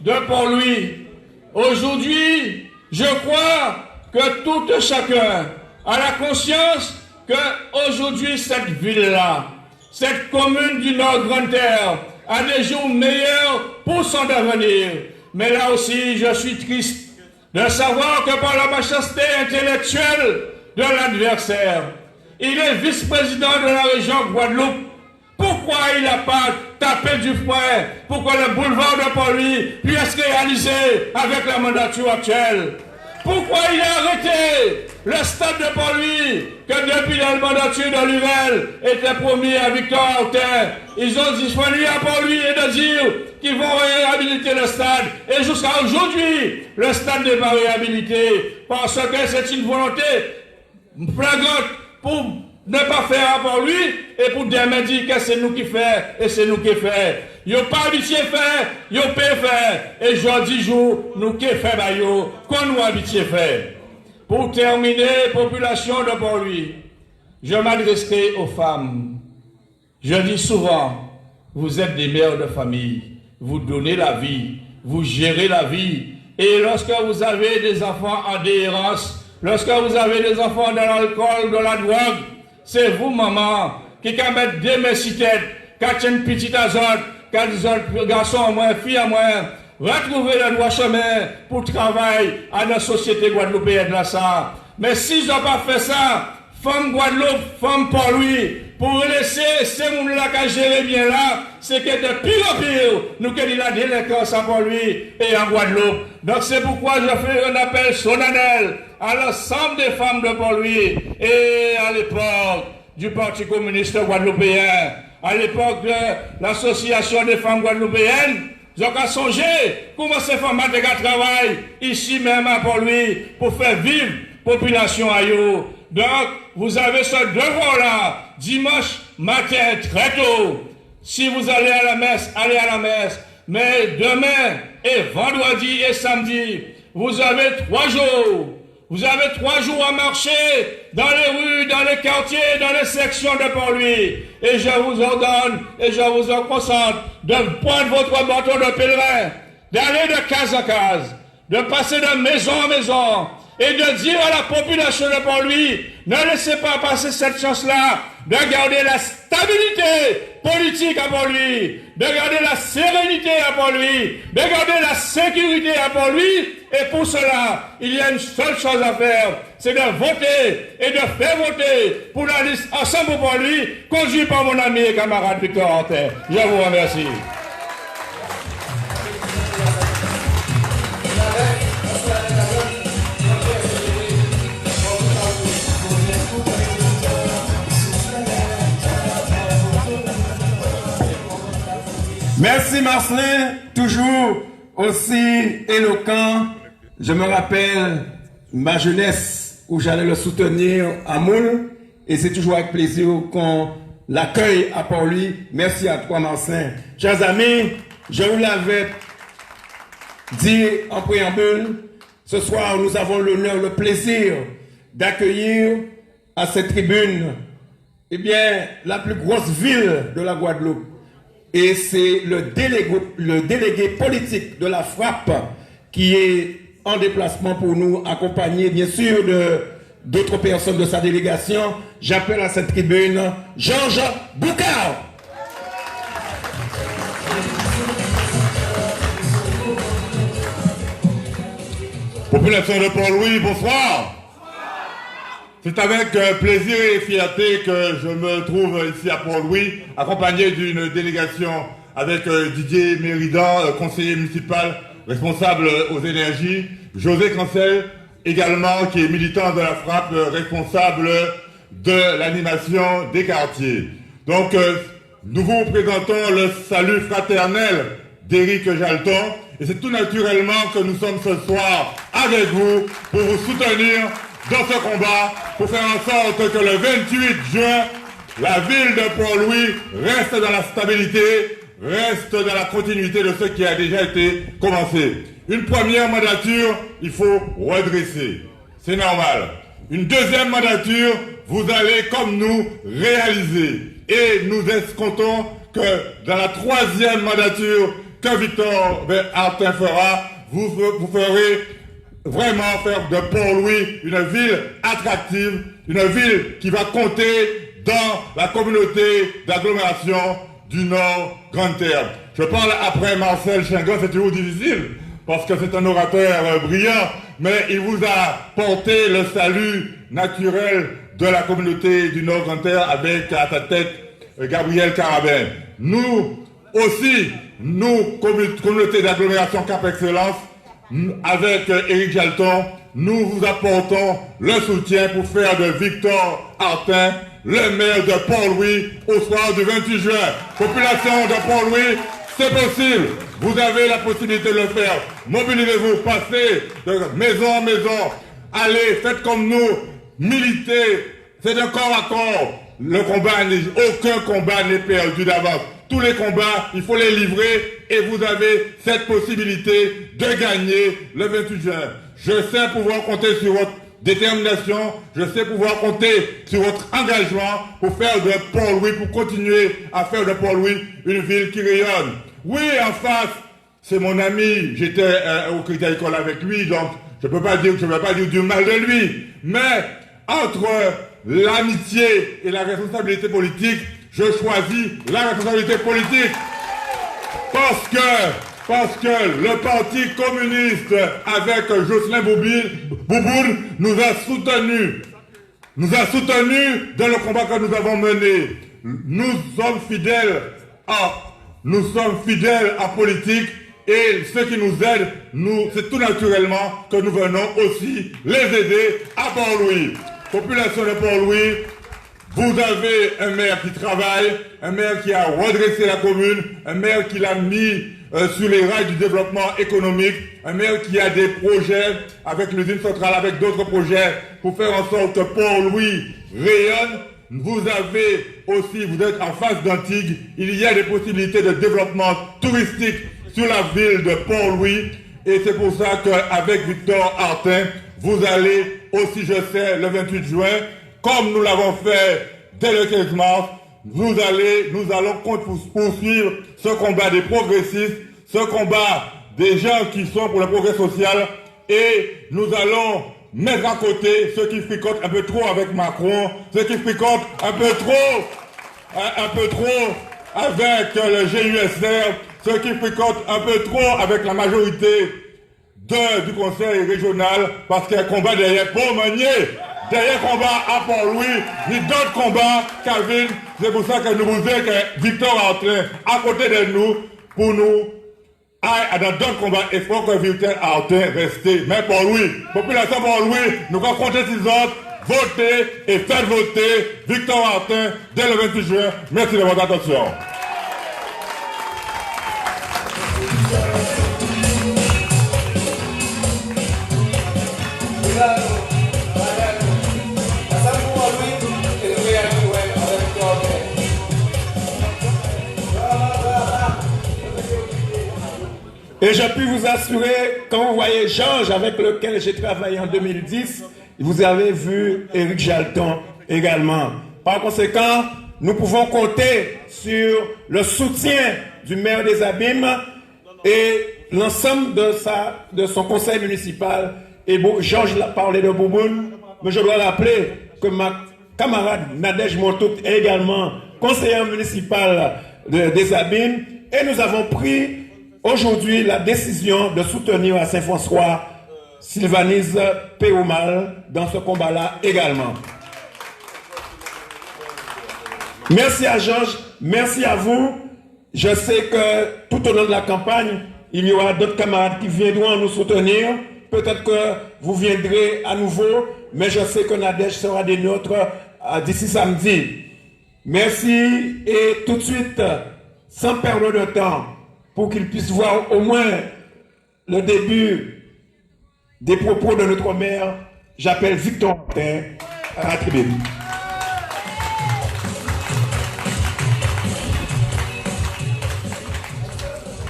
S2: de Port-Louis, aujourd'hui, je crois que tout chacun a la conscience que aujourd'hui cette ville-là, cette commune du Nord-Grande-Terre, a des jours meilleurs pour son avenir. Mais là aussi, je suis triste de savoir que par la méchanceté intellectuelle de l'adversaire, il est vice-président de la région Guadeloupe. Pourquoi il n'a pas tapé du poing pour que le boulevard de Port-Louis puisse réaliser avec la mandature actuelle? Pourquoi il a arrêté le stade de Port-Louis, que depuis la mandature de Lurel était promis à Victor Hautain? Ils ont disponible à Port-Louis et de dire qu'ils vont réhabiliter le stade. Et jusqu'à aujourd'hui, le stade n'est pas réhabilité parce que c'est une volonté flagrante pour ne pas faire à Port-Louis et pour dire que c'est nous qui faisons et c'est nous qui faisons. Ils n'ont pas habitué à faire, ils n'ont pas fait. Et je dis, nous qui faisons, qu'on nous habitué à faire. Pour terminer, population de Port-Louis, je m'adresserai aux femmes. Je dis souvent, vous êtes des mères de famille, vous donnez la vie, vous gérez la vie. Et lorsque vous avez des enfants en déhérence, lorsque vous avez des enfants dans l'alcool, dans la drogue, c'est vous, maman, qui can mettre des messites, qui a une petite azote, qui a des garçons à moins, filles à moins, retrouver le droit chemin pour travailler à la société guadeloupéenne de ça. Mais s'ils n'ont pas fait ça, femme Guadeloupe, femme Port-Louis, pour laisser ces gens-là qui gèrent bien là, c'est que de pire en pire, nous qui la délinquance à Port-Louis et en Guadeloupe. Donc c'est pourquoi je fais un appel solennel à l'ensemble des femmes de Port-Louis et à l'époque du Parti communiste guadeloupéen, à l'époque de l'Association des femmes guadeloupéennes. Ils ont songé comment ces femmes travaillent ici même à Port-Louis pour faire vivre la population à eux. Donc, vous avez ce devoir-là, dimanche matin, très tôt. Si vous allez à la messe, allez à la messe. Mais demain et vendredi et samedi, vous avez 3 jours. Vous avez 3 jours à marcher dans les rues, dans les quartiers, dans les sections de Port-Louis. Et je vous ordonne, et je vous en consente, de prendre votre bâton de pèlerin, d'aller de case à case, de passer de maison en maison, et de dire à la population de Port-Louis, ne laissez pas passer cette chance-là de garder la stabilité politique à Port-Louis, de garder la sérénité à Port-Louis, de garder la sécurité à Port-Louis. Et pour cela, il y a une seule chose à faire, c'est de voter et de faire voter pour la liste Ensemble pour Port-Louis, conduite par mon ami et camarade Victor Hortin. Je vous remercie.
S1: Merci Marcelin, toujours aussi éloquent. Je me rappelle ma jeunesse où j'allais le soutenir à Moule et c'est toujours avec plaisir qu'on l'accueille à Port-Louis. Merci à toi Marcelin. Chers amis, je vous l'avais dit en préambule, ce soir nous avons l'honneur, le plaisir d'accueillir à cette tribune la plus grosse ville de la Guadeloupe. Et c'est le délégué politique de la FRAPP qui est en déplacement pour nous accompagner, bien sûr, d'autres personnes de sa délégation. J'appelle à cette tribune Georges Boucard.
S5: Population de Port-Louis, bonsoir. C'est avec plaisir et fierté que je me trouve ici à Port-Louis, accompagné d'une délégation avec Didier Méridan, conseiller municipal, responsable aux énergies, José Cancel, également, qui est militant de la FRAPP, responsable de l'animation des quartiers. Donc, nous vous présentons le salut fraternel d'Éric Jalton, et c'est tout naturellement que nous sommes ce soir avec vous pour vous soutenir dans ce combat, pour faire en sorte que le 28 juin, la ville de Port-Louis reste dans la stabilité, reste dans la continuité de ce qui a déjà été commencé. Une première mandature, il faut redresser. C'est normal. Une deuxième mandature, vous allez, comme nous, réaliser. Et nous escomptons que dans la troisième mandature que Victor Hortin fera, vous ferez vraiment faire de Port-Louis une ville attractive, une ville qui va compter dans la communauté d'agglomération du Nord Grande Terre. Je parle après Marcel Chingon, c'est toujours difficile, parce que c'est un orateur brillant, mais il vous a porté le salut naturel de la communauté du Nord Grande Terre avec à sa tête Gabriel Carabin. Nous aussi, nous, communauté d'agglomération Cap Excellence, avec Éric Jalton, nous vous apportons le soutien pour faire de Victor Hortin le maire de Port-Louis au soir du 28 juin. Population de Port-Louis, c'est possible. Vous avez la possibilité de le faire. Mobilisez-vous, passez de maison en maison. Allez, faites comme nous, militez. C'est de corps à corps. Aucun combat n'est perdu d'avance. Tous les combats, il faut les livrer et vous avez cette possibilité de gagner le 28 juin. Je sais pouvoir compter sur votre détermination, je sais pouvoir compter sur votre engagement pour faire de Port-Louis, pour continuer à faire de Port-Louis une ville qui rayonne. Oui, en face, c'est mon ami, j'étais au Crédit Agricole avec lui, donc je ne peux pas dire du mal de lui. Mais entre l'amitié et la responsabilité politique, je choisis la responsabilité politique parce que le Parti communiste avec Jocelyn Bouboune nous a soutenus dans le combat que nous avons mené. Nous sommes fidèles en politique et ceux qui nous aident, c'est tout naturellement que nous venons aussi les aider à Port-Louis. Population de Port-Louis, vous avez un maire qui travaille, un maire qui a redressé la commune, un maire qui l'a mis sur les rails du développement économique, un maire qui a des projets avec l'usine centrale, avec d'autres projets pour faire en sorte que Port-Louis rayonne. Vous êtes en face d'Antigues, il y a des possibilités de développement touristique sur la ville de Port-Louis et c'est pour ça qu'avec Victor Hortin, vous allez aussi, je sais, le 28 juin, comme nous l'avons fait dès le 15 mars, nous allons poursuivre ce combat des progressistes, ce combat des gens qui sont pour le progrès social et nous allons mettre à côté ceux qui fricotent un peu trop avec Macron, ceux qui fricotent un peu trop avec le GUSR, ceux qui fricotent un peu trop avec la majorité du conseil régional, parce qu'il y a un combat derrière pour manier. Derrière combat à Port-Louis, ni d'autres combats qu'à Ville. C'est pour ça que nous vous disons que Victor Artin à côté de nous pour nous aille dans d'autres combats. Il faut que Victor Artin reste. Mais Port-Louis, population Port-Louis, nous rencontrons ces autres, votez et faites voter Victor Artin dès le 28 juin. Merci de votre attention.
S1: Et je puis vous assurer, quand vous voyez Georges avec lequel j'ai travaillé en 2010, vous avez vu Éric Jalton également. Par conséquent, nous pouvons compter sur le soutien du maire des Abîmes et l'ensemble de son conseil municipal. Et bon, Georges l'a parlé de Bouboune, mais je dois rappeler que ma camarade Nadège Montouk est également conseillère municipale des Abîmes et nous avons pris aujourd'hui la décision de soutenir à Saint-François Sylvanise Péoumal dans ce combat-là également. Merci à Georges, merci à vous. Je sais que tout au long de la campagne, il y aura d'autres camarades qui viendront nous soutenir. Peut-être que vous viendrez à nouveau, mais je sais que Nadège sera des nôtres d'ici samedi. Merci et tout de suite, sans perdre de temps, pour qu'ils puissent voir au moins le début des propos de notre maire, j'appelle Victor Artin à la tribune.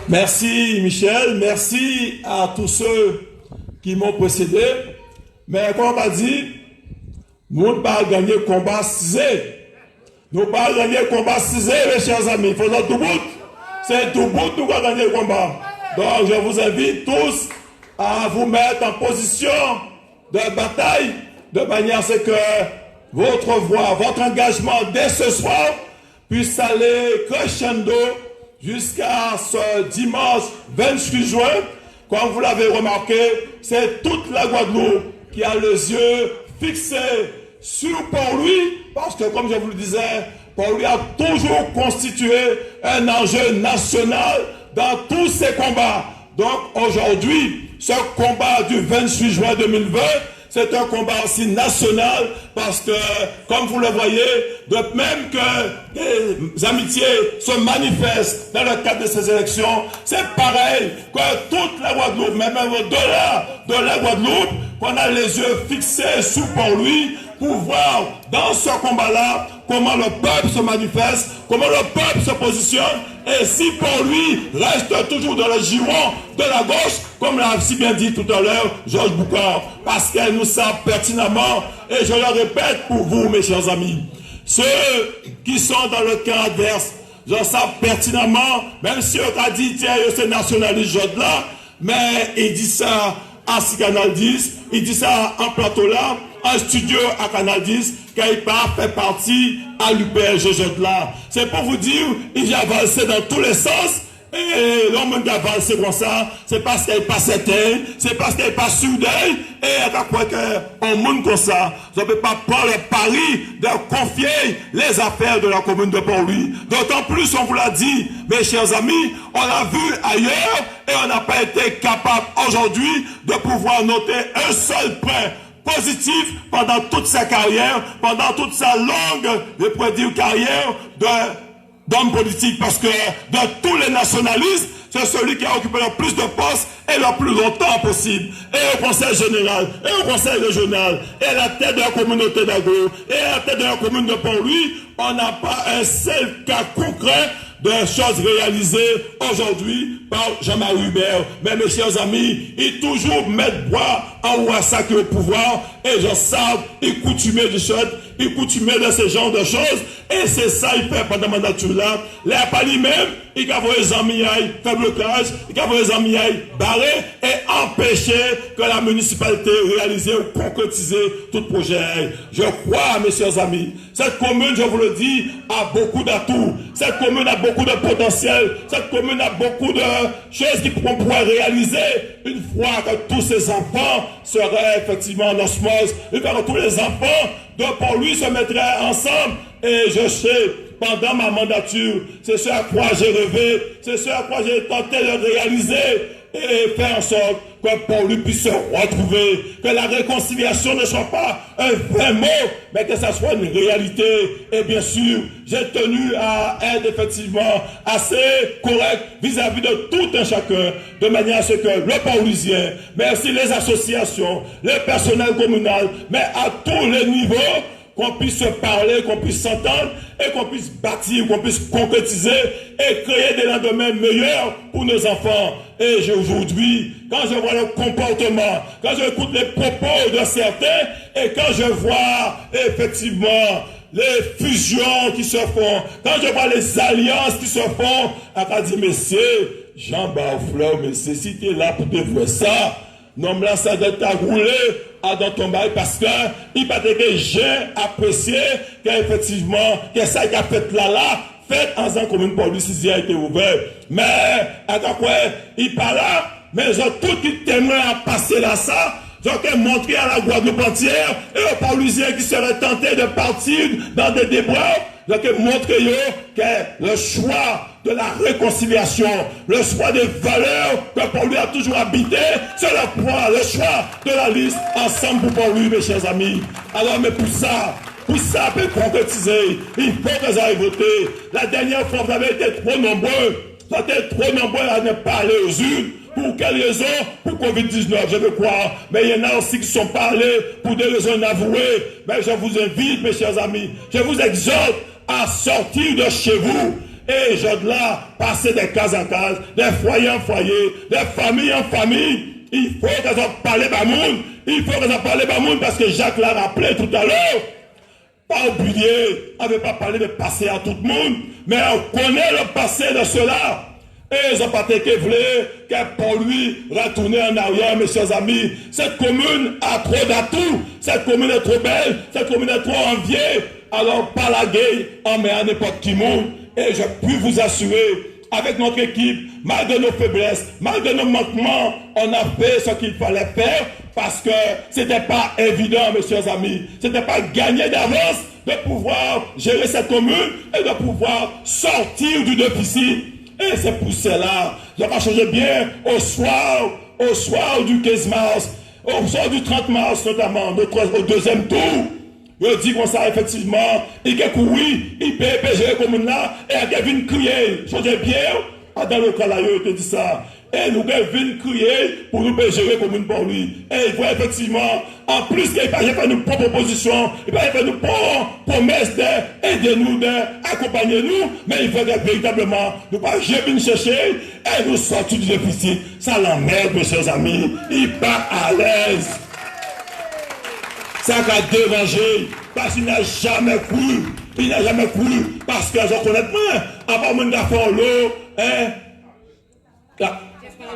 S6: Merci Michel, merci à tous ceux qui m'ont précédé. Mais comme on m'a dit, nous ne pas gagner le combat 6. Nous ne pas gagner le combat 6, mes chers amis. Faisons tout bout. C'est tout bout nous allons gagner le combat. Donc je vous invite tous à vous mettre en position de bataille, de manière à ce que votre voix, votre engagement dès ce soir puisse aller crescendo jusqu'à ce dimanche 28 juin. Comme vous l'avez remarqué, c'est toute la Guadeloupe qui a les yeux fixés sur Port-Louis, parce que comme je vous le disais, Port-Louis a toujours constitué un enjeu national dans tous ces combats. Donc aujourd'hui, ce combat du 28 juin 2020, c'est un combat aussi national parce que, comme vous le voyez, de même que des amitiés se manifestent dans le cadre de ces élections, c'est pareil que toute la Guadeloupe, même au-delà de la Guadeloupe, qu'on a les yeux fixés sur Port-Louis pour voir dans ce combat-là comment le peuple se manifeste, comment le peuple se positionne, et si Port-Louis reste toujours dans le giron de la gauche, comme l'a si bien dit tout à l'heure Georges Boucard, parce qu'elle nous savent pertinemment, et je le répète pour vous, mes chers amis, ceux qui sont dans le camp adverse, je le savent pertinemment, même si on a dit, tiens, c'est nationaliste là, mais il dit ça à Canal 10, il dit ça en plateau là, en studio à Canal 10, qu'il fait partie à l'UPRG là. C'est pour vous dire, il a avancé dans tous les sens, et l'homme qui a avancé comme ça, c'est parce qu'il n'est pas certain, c'est parce qu'il n'est pas sûr d'elle, et à quoi qu'on monde comme ça, je ne peux pas prendre le pari de confier les affaires de la commune de Port-Louis. D'autant plus, on vous l'a dit, mes chers amis, on l'a vu ailleurs, et on n'a pas été capable aujourd'hui de pouvoir noter un seul point positif pendant toute sa carrière, pendant toute sa longue, je pourrais dire, carrière d'homme politique, parce que de tous les nationalistes, c'est celui qui a occupé le plus de postes et le plus longtemps possible. Et au conseil général, et au conseil régional, et à la tête de la communauté d'Agro, et à la tête de la commune de Port-Louis, on n'a pas un seul cas concret de choses réalisées aujourd'hui par Jean-Marie Hubert. Mais mes chers amis, il toujours mettre bois en ouassa qui est au pouvoir, et je sais, il coutumait du choses, il coutumait de ce genre de choses, et c'est ça il fait pendant ma nature là. Les pas lui-même, il a envoyé les amis faire blocage, il a envoyé les amis barrer et empêcher que la municipalité réalise ou concrétise tout projet. Je crois, mes chers amis, cette commune, je vous le dis, a beaucoup d'atouts. Cette commune a beaucoup de potentiel. Cette commune a beaucoup de choses qui pourront pouvoir réaliser une fois que tous ces enfants seraient effectivement en osmose, une fois que tous les enfants de Port-Louis se mettraient ensemble. Et je sais, pendant ma mandature, c'est ce à quoi j'ai rêvé, c'est ce à quoi j'ai tenté de réaliser et faire en sorte que Port-Louis puisse se retrouver, que la réconciliation ne soit pas un vrai mot, mais que ça soit une réalité. Et bien sûr, j'ai tenu à être effectivement assez correct vis-à-vis de tout un chacun, de manière à ce que le Port-Louisien, mais aussi les associations, le personnel communal, mais à tous les niveaux, qu'on puisse se parler, qu'on puisse s'entendre et qu'on puisse bâtir, qu'on puisse concrétiser et créer des lendemains meilleurs pour nos enfants. Et aujourd'hui, quand je vois le comportement, quand j'écoute les propos de certains et quand je vois effectivement les fusions qui se font, quand je vois les alliances qui se font, on dit, messieurs, Jean Barfleur, messieurs, si tu es là pour te voir ça, non, là, ça doit t'rouler dans ton bail parce que il va dire que j'ai apprécié qu'effectivement, que ça qui a fait là, fait en zone commune pour lui, si a été ouvert. Mais, à quoi, il parle là, mais ils ont tout qui témoin à passer là, ça. J'ai montré à la Guadeloupe entière et aux Port-Louisiens qui seraient tentés de partir dans des débats. J'ai montré que le choix de la réconciliation, le choix des valeurs que Port-Louis a toujours habité, c'est le choix de la liste ensemble pour Port-Louis, mes chers amis. Alors, mais pour ça peut concrétiser, il faut que vous ayez voté. La dernière fois, vous avez été trop nombreux. Vous avez été trop nombreux à ne pas aller aux urnes. Pour quelle raison? Pour Covid-19, je veux croire. Mais il y en a aussi qui sont pas allés pour des raisons inavouées. Mais je vous invite, mes chers amis, je vous exhorte à sortir de chez vous. Et je dois là passer des cases en case, des foyers en foyer, des familles en famille. Il faut qu'elles en parlent Bamoun. Il faut qu'elles en parlent Bamoun parce que Jacques l'a rappelé tout à l'heure. Pas oublier, on ne veut pas parler de passé à tout le monde, mais on connaît le passé de cela. Et ils n'ont pas été voulu que pour lui retourner en arrière, mes chers amis. Cette commune a trop d'atouts. Cette commune est trop belle. Cette commune est trop enviée. Alors, pas la gueule, on met à n'importe qui monde. Et je puis vous assurer, avec notre équipe, malgré nos faiblesses, malgré nos manquements, on a fait ce qu'il fallait faire parce que c'était pas évident, mes chers amis. C'était pas gagné d'avance de pouvoir gérer cette commune et de pouvoir sortir du déficit. Et c'est pour cela, je vais changer bien au soir du 15 mars, au soir du 30 mars notamment, au deuxième tour. Je dis comme ça, effectivement, il a couru, il peut gérer comme là, et il a vu crier, changer bien, dans le cas là, il te dit ça. Et nous devons crier pour nous gérer comme une pour lui. Et il faut effectivement, en plus, il va faire une proposition, il va faire une promesse d'aider-nous, d'accompagner nous, mais il faut véritablement, nous pas jamais chercher et nous sortir du déficit. Ça l'emmerde, mes chers amis. Il n'est pas à l'aise. Ça va déranger, parce qu'il n'a jamais cru. Il n'a jamais cru, parce que je connais moins, avant mon d'affaires l'eau,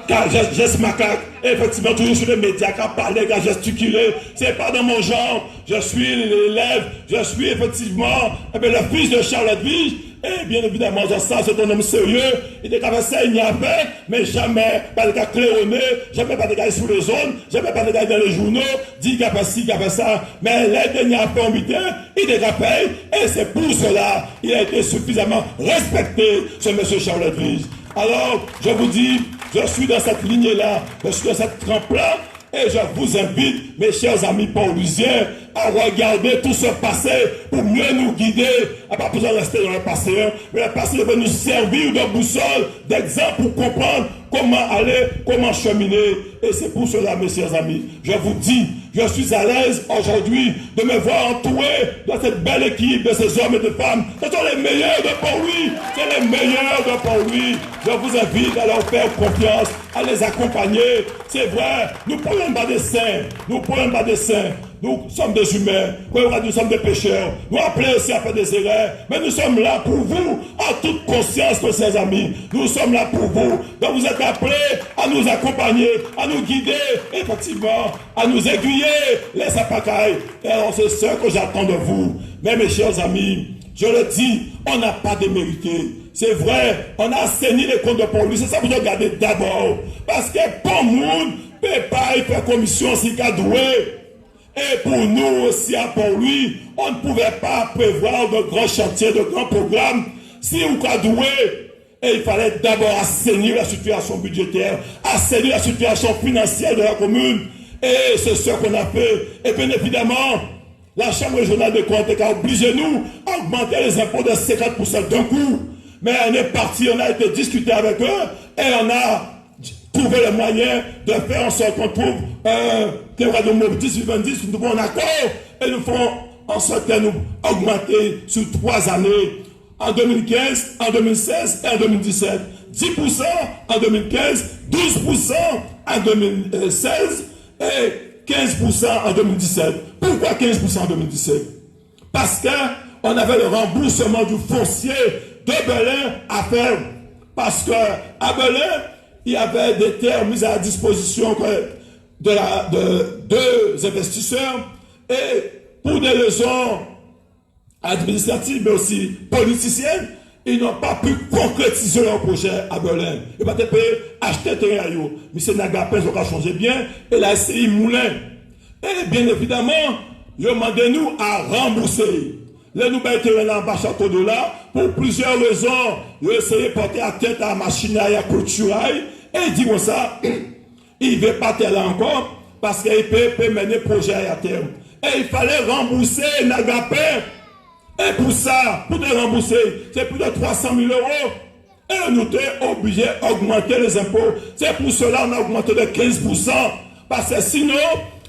S6: car geste macaque, effectivement, toujours sur les médias, car parler, car gesticuler, c'est pas dans mon genre. Je suis l'élève, je suis effectivement le fils de Charlotte Vige, et bien évidemment, ça, c'est un homme sérieux. Il était capable de s'enseigner avec, mais jamais pas de cas claironné, jamais pas de cas sur les zones, jamais pas de cas dans les journaux, dit qu'il a fait ci, qu'il a fait ça. Mais les derniers après en il était capable, et c'est pour cela il a été suffisamment respecté, ce monsieur Charlotte Vige. Alors, je vous dis, je suis dans cette lignée-là, je suis dans cette trempe-là, et je vous invite, mes chers amis paulusiens, à regarder tout ce passé pour mieux nous guider. À pas besoin de rester dans le passé, mais le passé va nous servir de boussole, d'exemple pour comprendre comment aller, comment cheminer. Et c'est pour cela, mes chers amis, je vous dis, je suis à l'aise aujourd'hui de me voir entouré de cette belle équipe, de ces hommes et de femmes. Ce sont les meilleurs de Port-Louis. C'est les meilleurs de Port-Louis. Je vous invite à leur faire confiance, à les accompagner. C'est vrai, nous ne prenons pas des saints. Nous ne prenons pas des saints. nous sommes des humains, nous sommes des pécheurs, nous appelons aussi à faire des erreurs, mais nous sommes là pour vous, en toute conscience, mes chers amis, nous sommes là pour vous, donc vous êtes appelés à nous accompagner, à nous guider, effectivement, à nous aiguiller, les appacailles, et alors c'est ce que j'attends de vous, mais mes chers amis, je le dis, on n'a pas démérité. C'est vrai, on a assaini les comptes de Paul Louis. C'est ça que vous regardez d'abord. Parce que pour nous, ne peut pas faire commission si qu'a doué. Et pour nous aussi à Paul Louis, on ne pouvait pas prévoir de grands chantiers, de grands programmes si on qu'a doué. Et il fallait d'abord assainir la situation budgétaire, assainir la situation financière de la commune. Et c'est ce qu'on a fait. Et bien évidemment, la Chambre régionale des comptes a obligé nous à augmenter les impôts de 50% d'un coup. Mais on est parti, on a été discuté avec eux et on a trouvé le moyen de faire en sorte qu'on trouve un 18-20, nous trouvons un accord et nous ferons en sorte que nous augmenter sur 3 années. En 2015, en 2016 et en 2017. 10% en 2015, 12% en 2016 et 15% en 2017. Pourquoi 15% en 2017? Parce qu'on avait le remboursement du foncier de Belin à faire. Parce qu'à Belin, il y avait des terres mises à la disposition de 2 investisseurs et pour des raisons administratives mais aussi politiciennes, ils n'ont pas pu concrétiser leur projet à Berlin. Ils n'ont pas pu acheter terrain. M. Nagapin, ils ont changé bien, et la SCI Moulin. Et bien évidemment, ils ont demandé nous à rembourser. Les nouvelles terrains en bas château de là, pour plusieurs raisons, ils ont essayé de porter à tête à la machine à clôturer, et ils disent comme ça, il ne veut pas là encore, parce qu'il peut mener le projet à terme. Et il fallait rembourser Nagapin. Et pour ça, pour te rembourser, c'est plus de 300 000 €. Et nous sommes obligés d'augmenter les impôts. C'est pour cela qu'on a augmenté de 15%. Parce que sinon,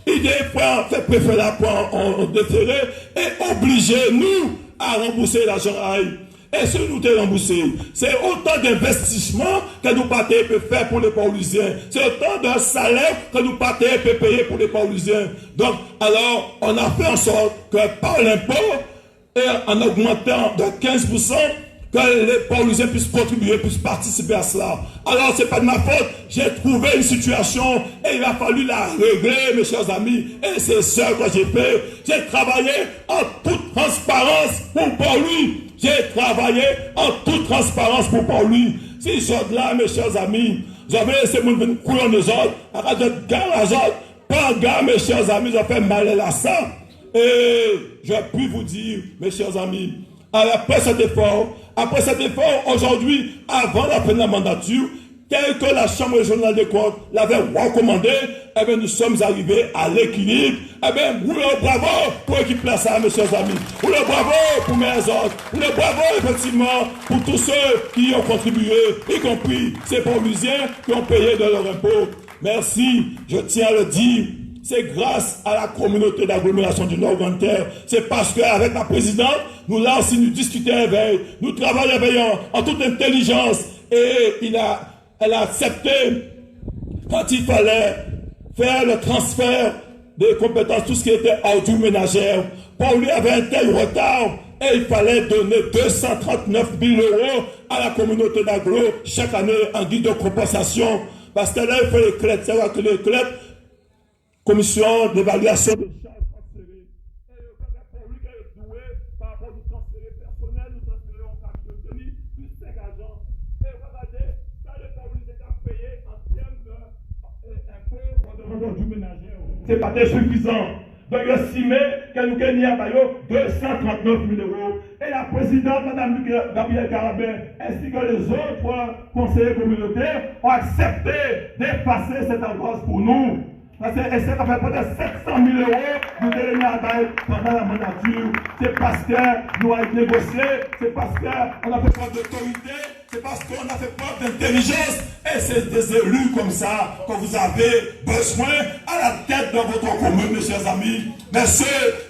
S6: il fait préférer en déféré et obliger nous à rembourser l'argent. Et si nous te remboursé, c'est autant d'investissements que nous partons peut faire pour les Paulusiens. C'est autant de salaire que nous partons peut payer pour les Paulusiens. Donc, alors, on a fait en sorte que par l'impôt, et en augmentant de 15%, que les Paulusiens puissent contribuer, puissent participer à cela. Alors, ce n'est pas de ma faute. J'ai trouvé une situation et il a fallu la régler, mes chers amis. Et c'est ce que j'ai fait. J'ai travaillé en toute transparence pour Paul-Louis. J'ai travaillé en toute transparence pour Paul-Louis. Si je là, mes chers amis, j'avais laissé mon venir couler en les autres, arrête de garage, pas gars, mes chers amis, j'ai fait mal à ça. Et je puis vous dire, mes chers amis, après cet effort, aujourd'hui, avant la fin de la mandature, tel que la Chambre régionale des comptes l'avait recommandé, eh bien, nous sommes arrivés à l'équilibre. Eh bien, vous le bravo pour l'équipe là, ça, mes chers amis. Vous le bravo pour mes autres. Vous le bravo, effectivement, pour tous ceux qui ont contribué, y compris ces Paulusiens qui ont payé de leur impôt. Merci, je tiens à le dire. C'est grâce à la communauté d'agglomération du Nord-Grand-Terre. C'est parce qu'avec la présidente, nous là aussi nous discutons avec, nous travaillons avec en toute intelligence. Et elle a accepté, quand il fallait faire le transfert des compétences, tout ce qui était ordures ménagères. Pour lui avait un tel retard et il fallait donner 239 000 € à la communauté d'agglo chaque année en guise de compensation. Parce que là, il faut les clés. C'est vrai que les clés, commission d'évaluation de charges transférées. Et le fait pour lui qui est doué par rapport au transfert personnel, nous transférons en capital plus 5 agents. Et regardez, ça les Paulusiens ont payé en termes d'impôts du ménager. C'est pas suffisant. Donc, il estimait que nous gagnons 239 000 €. Et la présidente, Mme Gabrielle Carabin, ainsi que les autres conseillers communautaires, ont accepté d'effacer cette avance pour nous. Parce que c'est qu'on fait peut-être 700 000 € nous donner à bail pendant la mandature. C'est parce que nous avons négocié, c'est parce qu'on a fait preuve d'autorité, c'est parce qu'on a fait preuve d'intelligence. Et c'est des élus comme ça que vous avez besoin à la tête de votre commune, mes chers amis. Mais ceux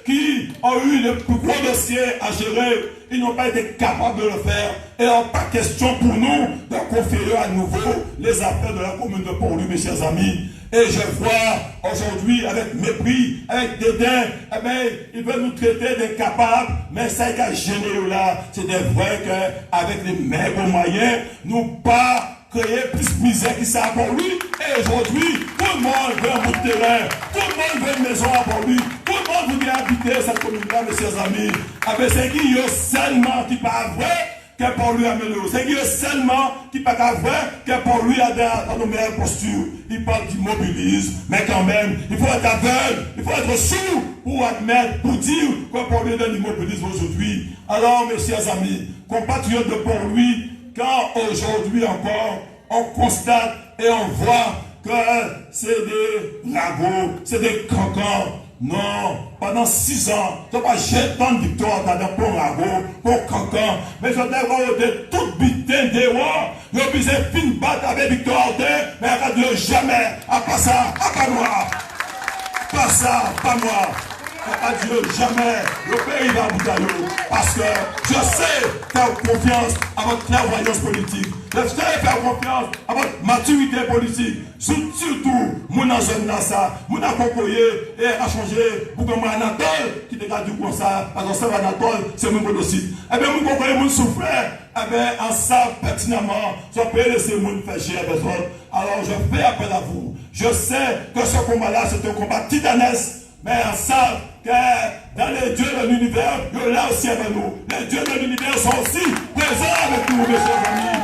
S6: qui ont eu le plus gros dossier à gérer, ils n'ont pas été capables de le faire. Et il n'y a pas question pour nous de conférer à nouveau les affaires de la commune de Port-Louis, mes chers amis. Et je vois aujourd'hui avec mépris, avec dédain, eh bien, ils veulent nous traiter d'incapables, mais ça qui a gêné là, c'est vrai qu'avec les maigres moyens, nous pas créer plus de misère qui ça pour lui. Et aujourd'hui, tout le monde veut un bout de terrain, tout le monde veut une maison pour lui, tout le monde veut habiter cette commune-là, mes chers amis. Ah ben, c'est qui est seulement qui pas vrai que pour lui améliorer. C'est qui est seulement qui pas vrai que pour lui a dans nos meilleures postures. Il parle d'immobilisme, mais quand même, il faut être aveugle, il faut être sourd pour admettre, pour dire que pour lui donne l'immobilisme aujourd'hui. Alors, mes chers amis, compatriotes de Port-Louis, quand aujourd'hui encore, on constate et on voit que c'est des ragots, c'est des cancans. Non, pendant 6 ans, tu n'as pas jeté tant de victoires dans pour ragot, pour cancan. Mais je t'ai vu de toute bitine dehors. Je vais fin battre avec victoire, mais regarde jamais. À pas ça, à pas moi. Pas ça, pas moi. À Dieu, jamais le pays va vous aller. Parce que je sais faire confiance à votre clairvoyance politique. Je sais faire confiance à votre maturité politique. Surtout, mon jeune Nassa, mon accompagné et a changé pour que mon Anatole qui te garde comme ça. Parce que ça, Anatole, c'est mon dossier. Eh bien, mon compagnon, mon souffrait. Eh bien, en ça, pertinemment, je peux laisser mon faire chier avec autres. Alors, je fais appel à vous. Je sais que ce combat-là, c'est un combat titanesque. Mais en ça, que dans les dieux de l'univers, il y a là aussi avec nous. Les dieux de l'univers sont aussi présents avec nous, mes chers amis.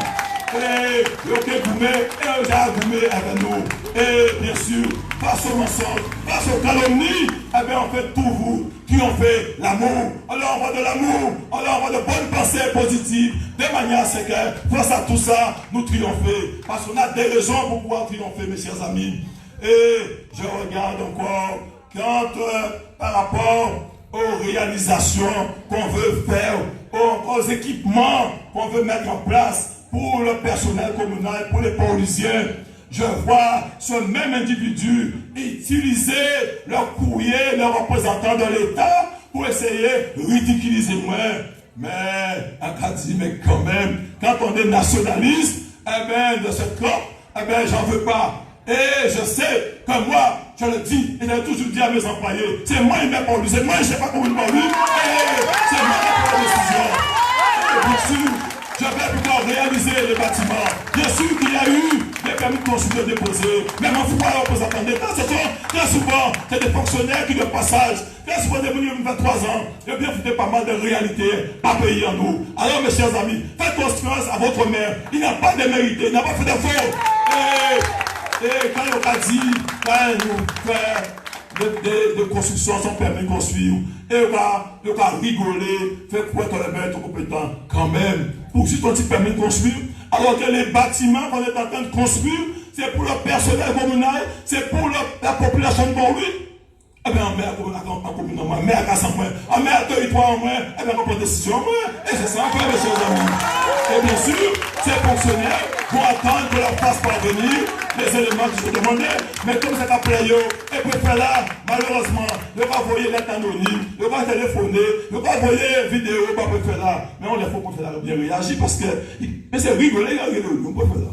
S6: Et le Goumé et le Goumé avec nous. Et bien sûr, face au mensonge, face aux calomnies, eh bien, on fait tout vous qui ont fait l'amour. Alors on voit de l'amour, alors on voit de bonnes pensées positives, de manière à ce que, face à tout ça, nous triompher. Parce qu'on a des raisons pour pouvoir triompher, mes chers amis. Et je regarde encore. Quand par rapport aux réalisations qu'on veut faire, aux équipements qu'on veut mettre en place pour le personnel communal, pour les Paulusiens, je vois ce même individu utiliser leur courrier, leurs représentants de l'État pour essayer de ridiculiser moi. Mais, mais quand même, quand on est nationaliste, eh bien, de ce camp, eh bien, j'en veux pas. Et je sais que moi, je le dis, et je l'ai toujours dit à mes employés, c'est moi qui mets pour lui, c'est moi qui ne sais pas comment il m'a lui, et c'est moi qui prends la décision. Et bien sûr, je vais pouvoir réaliser les bâtiments. Bien sûr qu'il y a eu des permis de construire déposés, même en foyer représentant d'État, ce sont très souvent des fonctionnaires qui de passage, très souvent des venus de 23 ans, et bien vous pas mal de réalités pas payées en nous. Alors mes chers amis, faites confiance à votre mère, il n'a pas démérité, il n'a pas fait de faute. Et quand on a dit, quand nous faisons des constructions sans permis de construire, et on va rigoler, faire quoi ton être compétent quand même, pour si ton petit permis de construire, alors que les bâtiments qu'on est en train de construire, c'est pour le personnel communal, c'est pour la population de Port-Louis. Eh bien, on met en commune en moins, on met à casse en moins, on met à territoire en moins, eh bien, on prend décision en moins. Et c'est ça, mes chers amis. Et bien sûr, ces fonctionnaires vont attendre que leur fasse parvenir les éléments qui sont demandés. Mais comme c'est après eux, et puis là, malheureusement, ne pas envoyer lettre anonyme, ne pas téléphoner, ne pas envoyer vidéo, pas préférer là. Mais on les faut pour faire là bien réagir parce que, mais c'est rigoler, on peut faire là.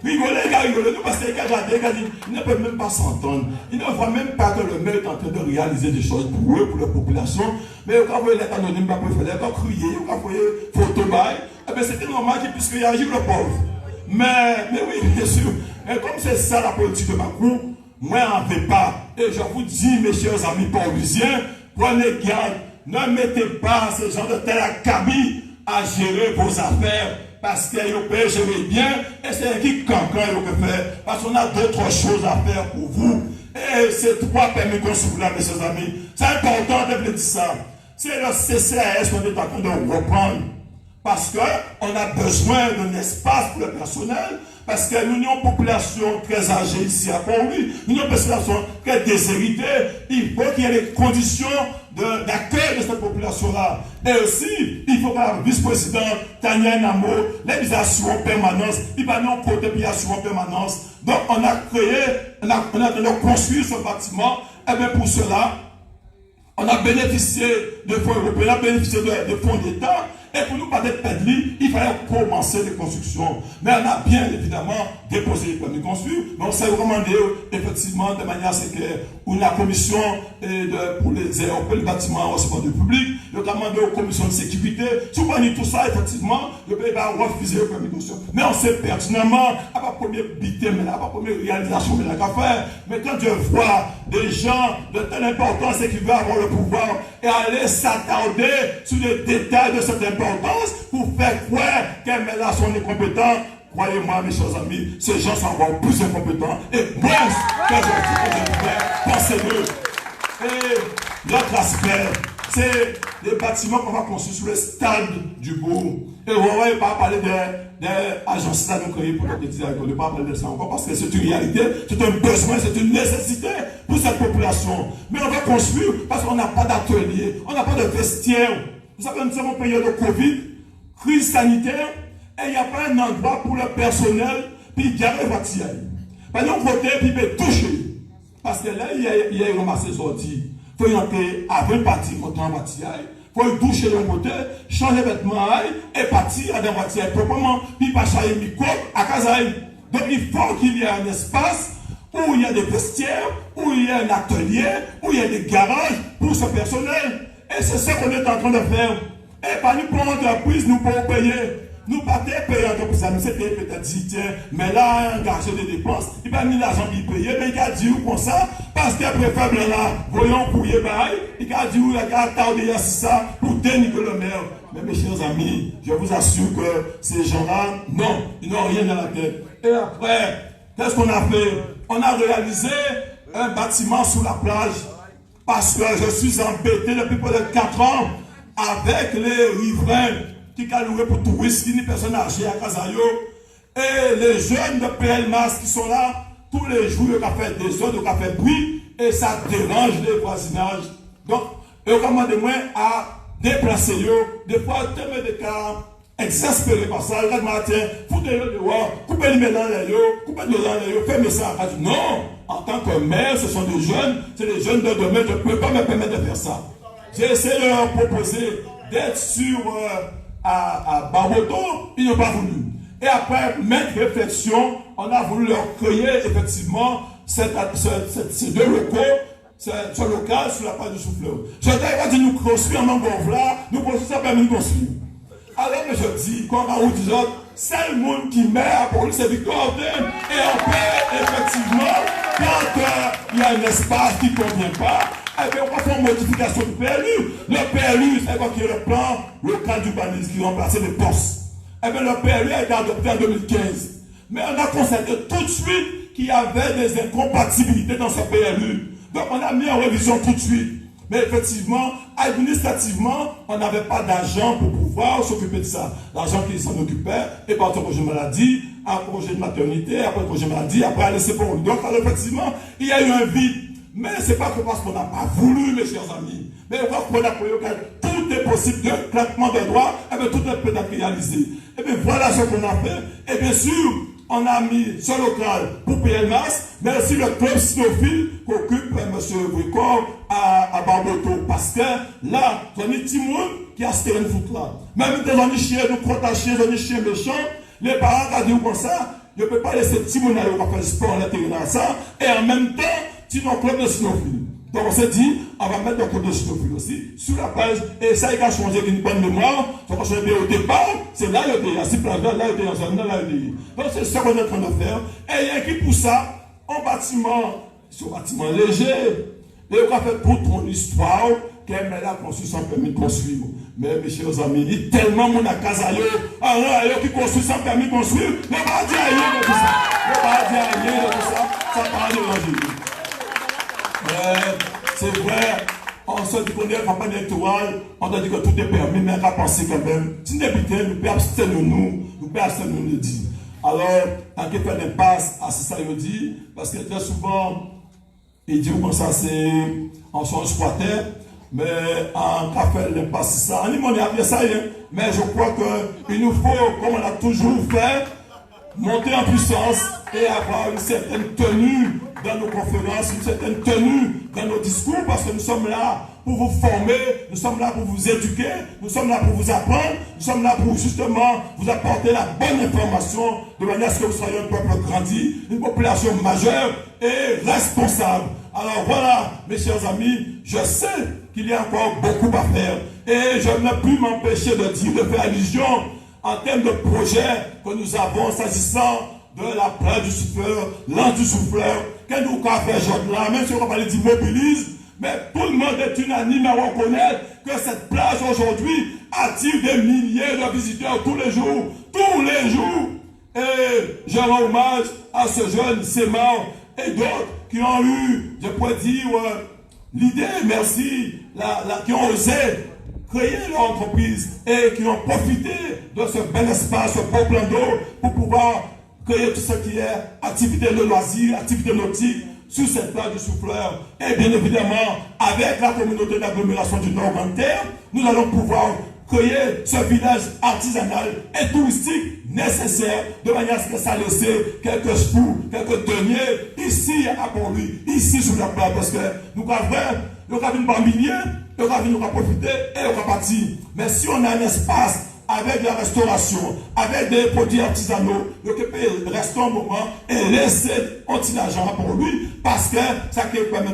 S6: Rigoler, nous parce qu'il ne peut même pas s'entendre. Il ne voit même pas que le maire est en train de réaliser des choses pour eux, pour la population. Mais quand vous voyez l'être anonyme, pas préférer, quand crier, quand vous voyez photo bail, eh bien c'était normal qu'il puisse réagir le pauvre. Mais oui, bien sûr. Et comme c'est ça la politique de Macron, moi en veux pas. Et je vous dis, mes chers amis paulusiens, prenez garde, ne mettez pas ce genre de tel acabit à gérer vos affaires. Parce que vous pouvez gérer bien, et c'est qui cancan vous peut faire. Parce qu'on a d'autres choses à faire pour vous. Et ces 3 permis construire là, mes chers amis, c'est important de dire ça. C'est le CCAS qu'on est en train de reprendre. Parce qu'on a besoin d'un espace pour le personnel. Parce que nous avons une population très âgée ici à Port-Louis. Nous avons une population très déshéritée. Il faut qu'il y ait les conditions d'accueil de cette population-là. Et aussi, il faut que la vice-présidente Tania Namo, les assurances en permanence, il va nous côté puis assurances en permanence. Donc, on a créé, on a construit ce bâtiment. Et bien pour cela, on a bénéficié de fonds européens, bénéficier de fonds d'État. Et pour nous pas d'être perdus, il fallait commencer les constructions. Mais on a bien évidemment déposé les permis de construire. Mais on s'est recommandé effectivement de manière à ce que la commission pour les aéroports, les bâtiments recevant du public, notamment aux commissions de sécurité, si vous prenez tout ça, effectivement, le pays va refuser le permis de construire. Mais on sait pertinemment, à pas première bité, mais à pas première réalisation, mais la qu'à faire. Mais quand Dieu voit des gens de telle importance et qui veulent avoir le pouvoir et aller s'attarder sur les détails de cette importance pour faire croire qu'elles là sont incompétents, croyez-moi mes chers amis, ces gens sont encore plus incompétents et moins que je pensez-le. Et l'autre aspect, c'est les bâtiments qu'on va construire sur le stade du bourg. Et on ne va pas parler des agences là nous créer pour le petit on ne va pas parler de ça encore parce que c'est une réalité, c'est un besoin, c'est une nécessité pour cette population. Mais on va construire parce qu'on n'a pas d'atelier, on n'a pas de vestiaire. Vous savez, nous sommes en période de Covid, crise sanitaire, et il n'y a pas un endroit pour le personnel, puis garer voiture. Par d'un côté, puis il peut toucher. Parce que là, il y a ramassé les ordi. Il faut y entrer avant de partir, monter en voiture. Il faut y toucher d'un côté, changer de vêtements, et partir à la voiture proprement, puis pas changer le micro à Kazaï. Donc il faut qu'il y ait un espace où il y a des vestiaires, où il y a un atelier, où il y a des garages pour ce personnel. Et c'est ce qu'on est en train de faire. Et pas nous pour l'entreprise, nous pouvons payer. Nous pas payer l'entreprise, nous c'était peut-être dit, tiens, mais là, engager des dépenses, il va mis l'argent qui paye, mais il a dit comme ça, parce qu'il préfère là, voyons pour y bail, il a dit, il a tardé à ça pour dénigrer le maire. Mais mes chers amis, je vous assure que ces gens-là, non, ils n'ont rien dans la tête. Et après, qu'est-ce qu'on a fait? On a réalisé un bâtiment sous la plage. Parce que je suis embêté depuis plus de 4 ans avec les riverains qui ont loué pour touristes, qui n'y personne âgée à Kazayo. Et les jeunes de PLMAS qui sont là, tous les jours, ils ont fait des autres, ils ont fait bruit, et ça dérange les voisinages. Donc, ils ont commandé moi à déplacer eux, des fois, tellement de cas exaspérés par ça, le matin, foutez-le dehors, coupez-le mélange, coupez-le mélange, faites ça. Non! En tant que maire, ce sont des jeunes, c'est des jeunes de demain, je ne peux pas me permettre de faire ça. J'ai essayé de leur proposer d'être sur à Barboto, ils n'ont pas voulu. Et après maintes réflexions, on a voulu leur créer effectivement ces deux locaux, ce local sur la place du Souffleur. Je t'ai dit, nous construisons en Angonvla, nous construisons ça permet de construire. Alors je dis, quand on a dit des autres, c'est le monde qui meurt pour lui, c'est victoire d'eux. Et on peut effectivement, quand il y a un espace qui ne convient pas, eh bien, on va faire une modification du PLU. Le PLU, c'est quoi qui est le plan local d'urbanisme qui remplaçait les postes. Eh bien, le PLU a été adopté en 2015. Mais on a constaté tout de suite qu'il y avait des incompatibilités dans ce PLU. Donc, on a mis en révision tout de suite. Mais effectivement, administrativement, on n'avait pas d'argent pour pouvoir s'occuper de ça. L'argent qui s'en occupait, et par le projet de maladie, un projet de maternité, après le projet de maladie, après à laisser pour lui. Donc, effectivement, il y a eu un vide. Mais ce n'est pas que parce qu'on n'a pas voulu, mes chers amis. Mais parce qu'on a pris que tout est possible de claquement de doigts, et bien tout est peut-être réalisé. Et bien voilà ce qu'on a fait. Et bien sûr, on a mis ce local pour PLMAS, mais aussi le club cynophile qu'occupe M. Bricor à Barboto. Parce que là, il y a un petit monde qui a ce terrain de foot là. Même des gens chiens, nous crotachiers, des chiens méchants, les parents qui disent comme ça, je ne peux pas laisser petit monde aller faire du sport à l'intérieur de ça, et en même temps, tu as un club de cynophile. Donc on s'est dit, on va mettre un club de cynophile aussi sur la page, et ça, il a changé avec une bonne mémoire. Ça va changer au départ, c'est là il y a 6 plages, là il y a 1 là il y a. Donc c'est ça qu'on est en train de faire. Et il y a qui pour ça, en bâtiment, sur un bâtiment léger, et on va faire pour ton histoire, qu'elle met la construit sans permis de construire. Mais mes chers amis, il y a tellement mon akazayo, qui construit sans permis de construire, ne va dire rien de tout ça. Ne va dire rien de tout ça, ça parle de l'angélique. C'est vrai, on se dit qu'on est en campagne électorale, on a dit que tout est permis, mais on a pensé quand même, si nous habitons, nous pouvons abstenir nous de dire. Alors, en qui fait l'impasse à ce ça, il dit, parce que très souvent, il dit comme ça, c'est en son squatter, mais en cas fait l'impasse, c'est ça. On dit, on est appelé ça, mais je crois qu'il nous faut, comme on a toujours fait, monter en puissance et avoir une certaine tenue dans nos conférences, une certaine tenue dans nos discours, parce que nous sommes là pour vous former, nous sommes là pour vous éduquer, nous sommes là pour vous apprendre, nous sommes là pour justement vous apporter la bonne information de manière à ce que vous soyez un peuple grandi, une population majeure et responsable. Alors voilà, mes chers amis, je sais qu'il y a encore beaucoup à faire et je ne peux m'empêcher de faire allusion en termes de projets que nous avons s'agissant de la plage du souffleur, l'ange du souffleur, que nous avons fait aujourd'hui-là, même si on va parler d'immobilisme, mais tout le monde est unanime à reconnaître que cette plage aujourd'hui attire des milliers de visiteurs tous les jours. Et je rends hommage à ce jeune Sémar et d'autres qui ont eu, je pourrais dire, l'idée, merci, qui ont osé créer leur entreprise et qui ont profité de ce bel espace, ce beau plan d'eau pour pouvoir créer tout ce qui est activité de loisirs, activité nautique sur cette plage du souffleur. Et bien évidemment, avec la communauté d'agglomération du Nord-Grande-Terre, nous allons pouvoir créer ce village artisanal et touristique nécessaire de manière à ce que ça laisse quelques sous, quelques deniers ici à Port-Louis, ici sur la plage, parce que nous avons une par milliers, nous avons profiter et nous avons partir. Mais si on a un espace avec la restauration, avec des produits artisanaux, le reste un moment et laisser l'argent pour lui, parce que ça qui permet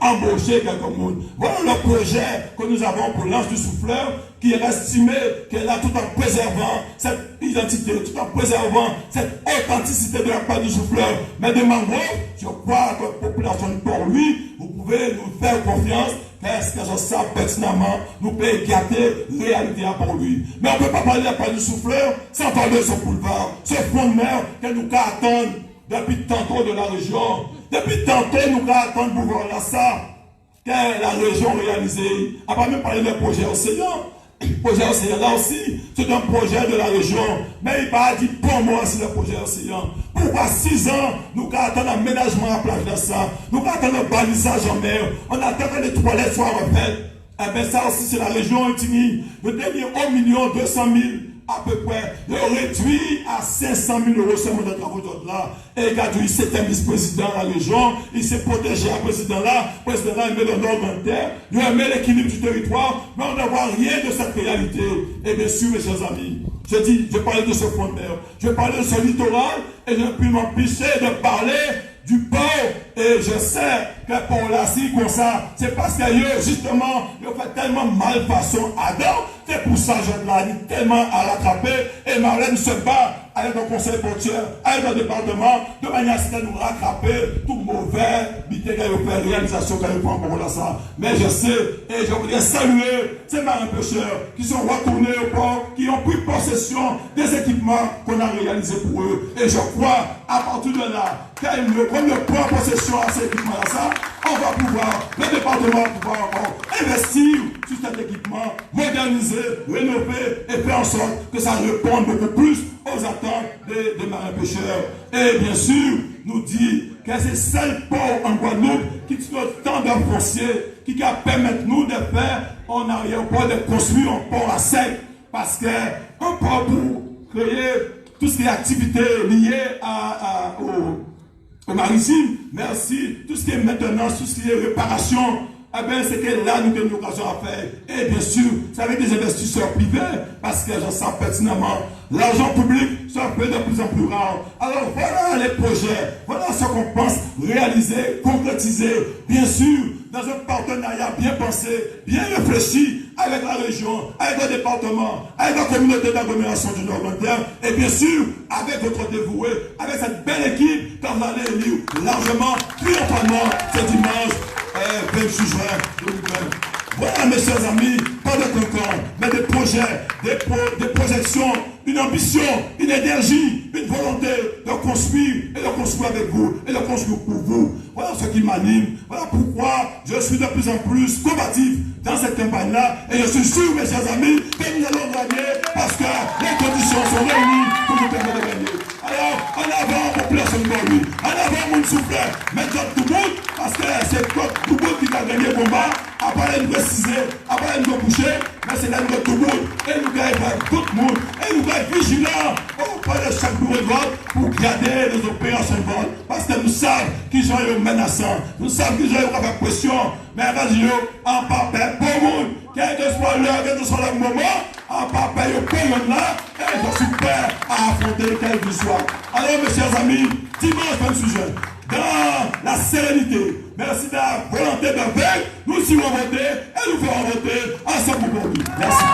S6: d'embaucher quelques monde. Voilà le projet que nous avons pour l'ange du souffleur, qui est estimé qu'elle est là tout en préservant cette identité, tout en préservant cette authenticité de la part du souffleur. Mais de mangrove, je crois que la population de Port-Louis, vous pouvez nous faire confiance. Est-ce que je sais pertinemment, nous pouvons gâter réalité pour lui. Mais on ne peut pas parler de la part du souffleur sans parler de ce boulevard, ce front de mer que nous attendons depuis tantôt de la région. Depuis tantôt, nous attendons pour voir là ça, que la région réalisée. On ne va même parler de projet océan. Le projet océan là aussi, c'est un projet de la région. Mais il va dire pour moi c'est le projet océan. Pourquoi 6 ans, nous attendons l'aménagement à la plage de ça, nous attendons le balisage en mer, on attend que les toilettes soient refaites. Eh bien ça aussi c'est la région Utini. Le dernier 1 200 000 à peu près, le réduit à 500 000 euros seulement de travaux là. Et Gadou, c'était vice-président de la région, il s'est protégé à président-là, il met le Nord-Grande-Terre, il met l'équilibre du territoire, mais on ne voit rien de cette réalité. Et bien sûr, mes chers amis, je parlais de ce front de mer, je parlais de ce littoral, et je ne puis m'empêcher de parler du port, et je sais que pour la si comme ça, c'est parce qu'ailleurs, justement, ils ont fait tellement malfaçon à Adam, c'est pour ça que je l'ai tellement à l'attraper, et Marlène se bat avec le conseil portuaire, avec le département, de manière à ce qu'elle nous rattraper tout mauvais, bité qu'elle fait réalisation qu'elle prend pour ça. Mais je sais, et je voudrais saluer ces marins pêcheurs qui sont retournés au port, qui ont pris possession des équipements qu'on a réalisés pour eux. Et je crois, à partir de là, quand on prend possession à ces équipements-là, ça, on va pouvoir, le département va pouvoir encore investir sur cet équipement, moderniser, rénover et faire en sorte que ça réponde beaucoup plus aux attentes des marins pêcheurs. Et bien sûr, nous dit que c'est seul port en Guadeloupe qui tient tant de fonciers qui permettent nous de faire en arrière-port, de construire un port à sec. Parce qu'un port pour créer tout ce qui est activité liée au maritime, merci, tout ce qui est maintenance, tout ce qui est réparation, eh bien, c'est que là, nous avons une occasion à faire. Et bien sûr, c'est avec des investisseurs privés, parce que je sens pertinemment, l'argent public se fait de plus en plus rare. Alors voilà les projets, voilà ce qu'on pense réaliser, concrétiser, bien sûr, dans un partenariat bien pensé, bien réfléchi, avec la région, avec le département, avec la communauté d'agglomération du Nord-Grande-Terre, et bien sûr, avec votre dévoué, avec cette belle équipe, quand vous allez élire largement, triomphalement, ce dimanche, 28 juin 2020. Voilà, mes chers amis, pas de concours, mais des projets, des projections, une ambition, une énergie, une volonté de construire et de construire avec vous et de construire pour vous. Voilà ce qui m'anime. Voilà pourquoi je suis de plus en plus combatif dans cette campagne-là. Et je suis sûr, mes chers amis, que nous allons gagner parce que les conditions sont réunies pour nous permettre de gagner. Alors, en avant, population de Port-Louis, en avant, mon soufflet, mettons tout le monde, parce que c'est tout le monde qui a gagné le combat. Après, nous préciser, après, nous coucher, mais c'est là nous tout le monde, et nous gagnons tout le monde, et nous gagnons vigilants. on prend chaque bureau de vote pour garder les opérations de vote. Parce que nous savons qu'ils ont menaçants. Nous savons qu'ils ont une pression. Mais vas-y, en papier, pour monde, quel que soit l'heure, quel que soit le moment, en papier, au pays là, et je suis prêt à affronter quel que soit. Alors, mes chers amis, dimanche, même sujet. Dans la sérénité, merci de la volonté de veille, nous irons voter et nous ferons voter ensemble pour lui. Merci.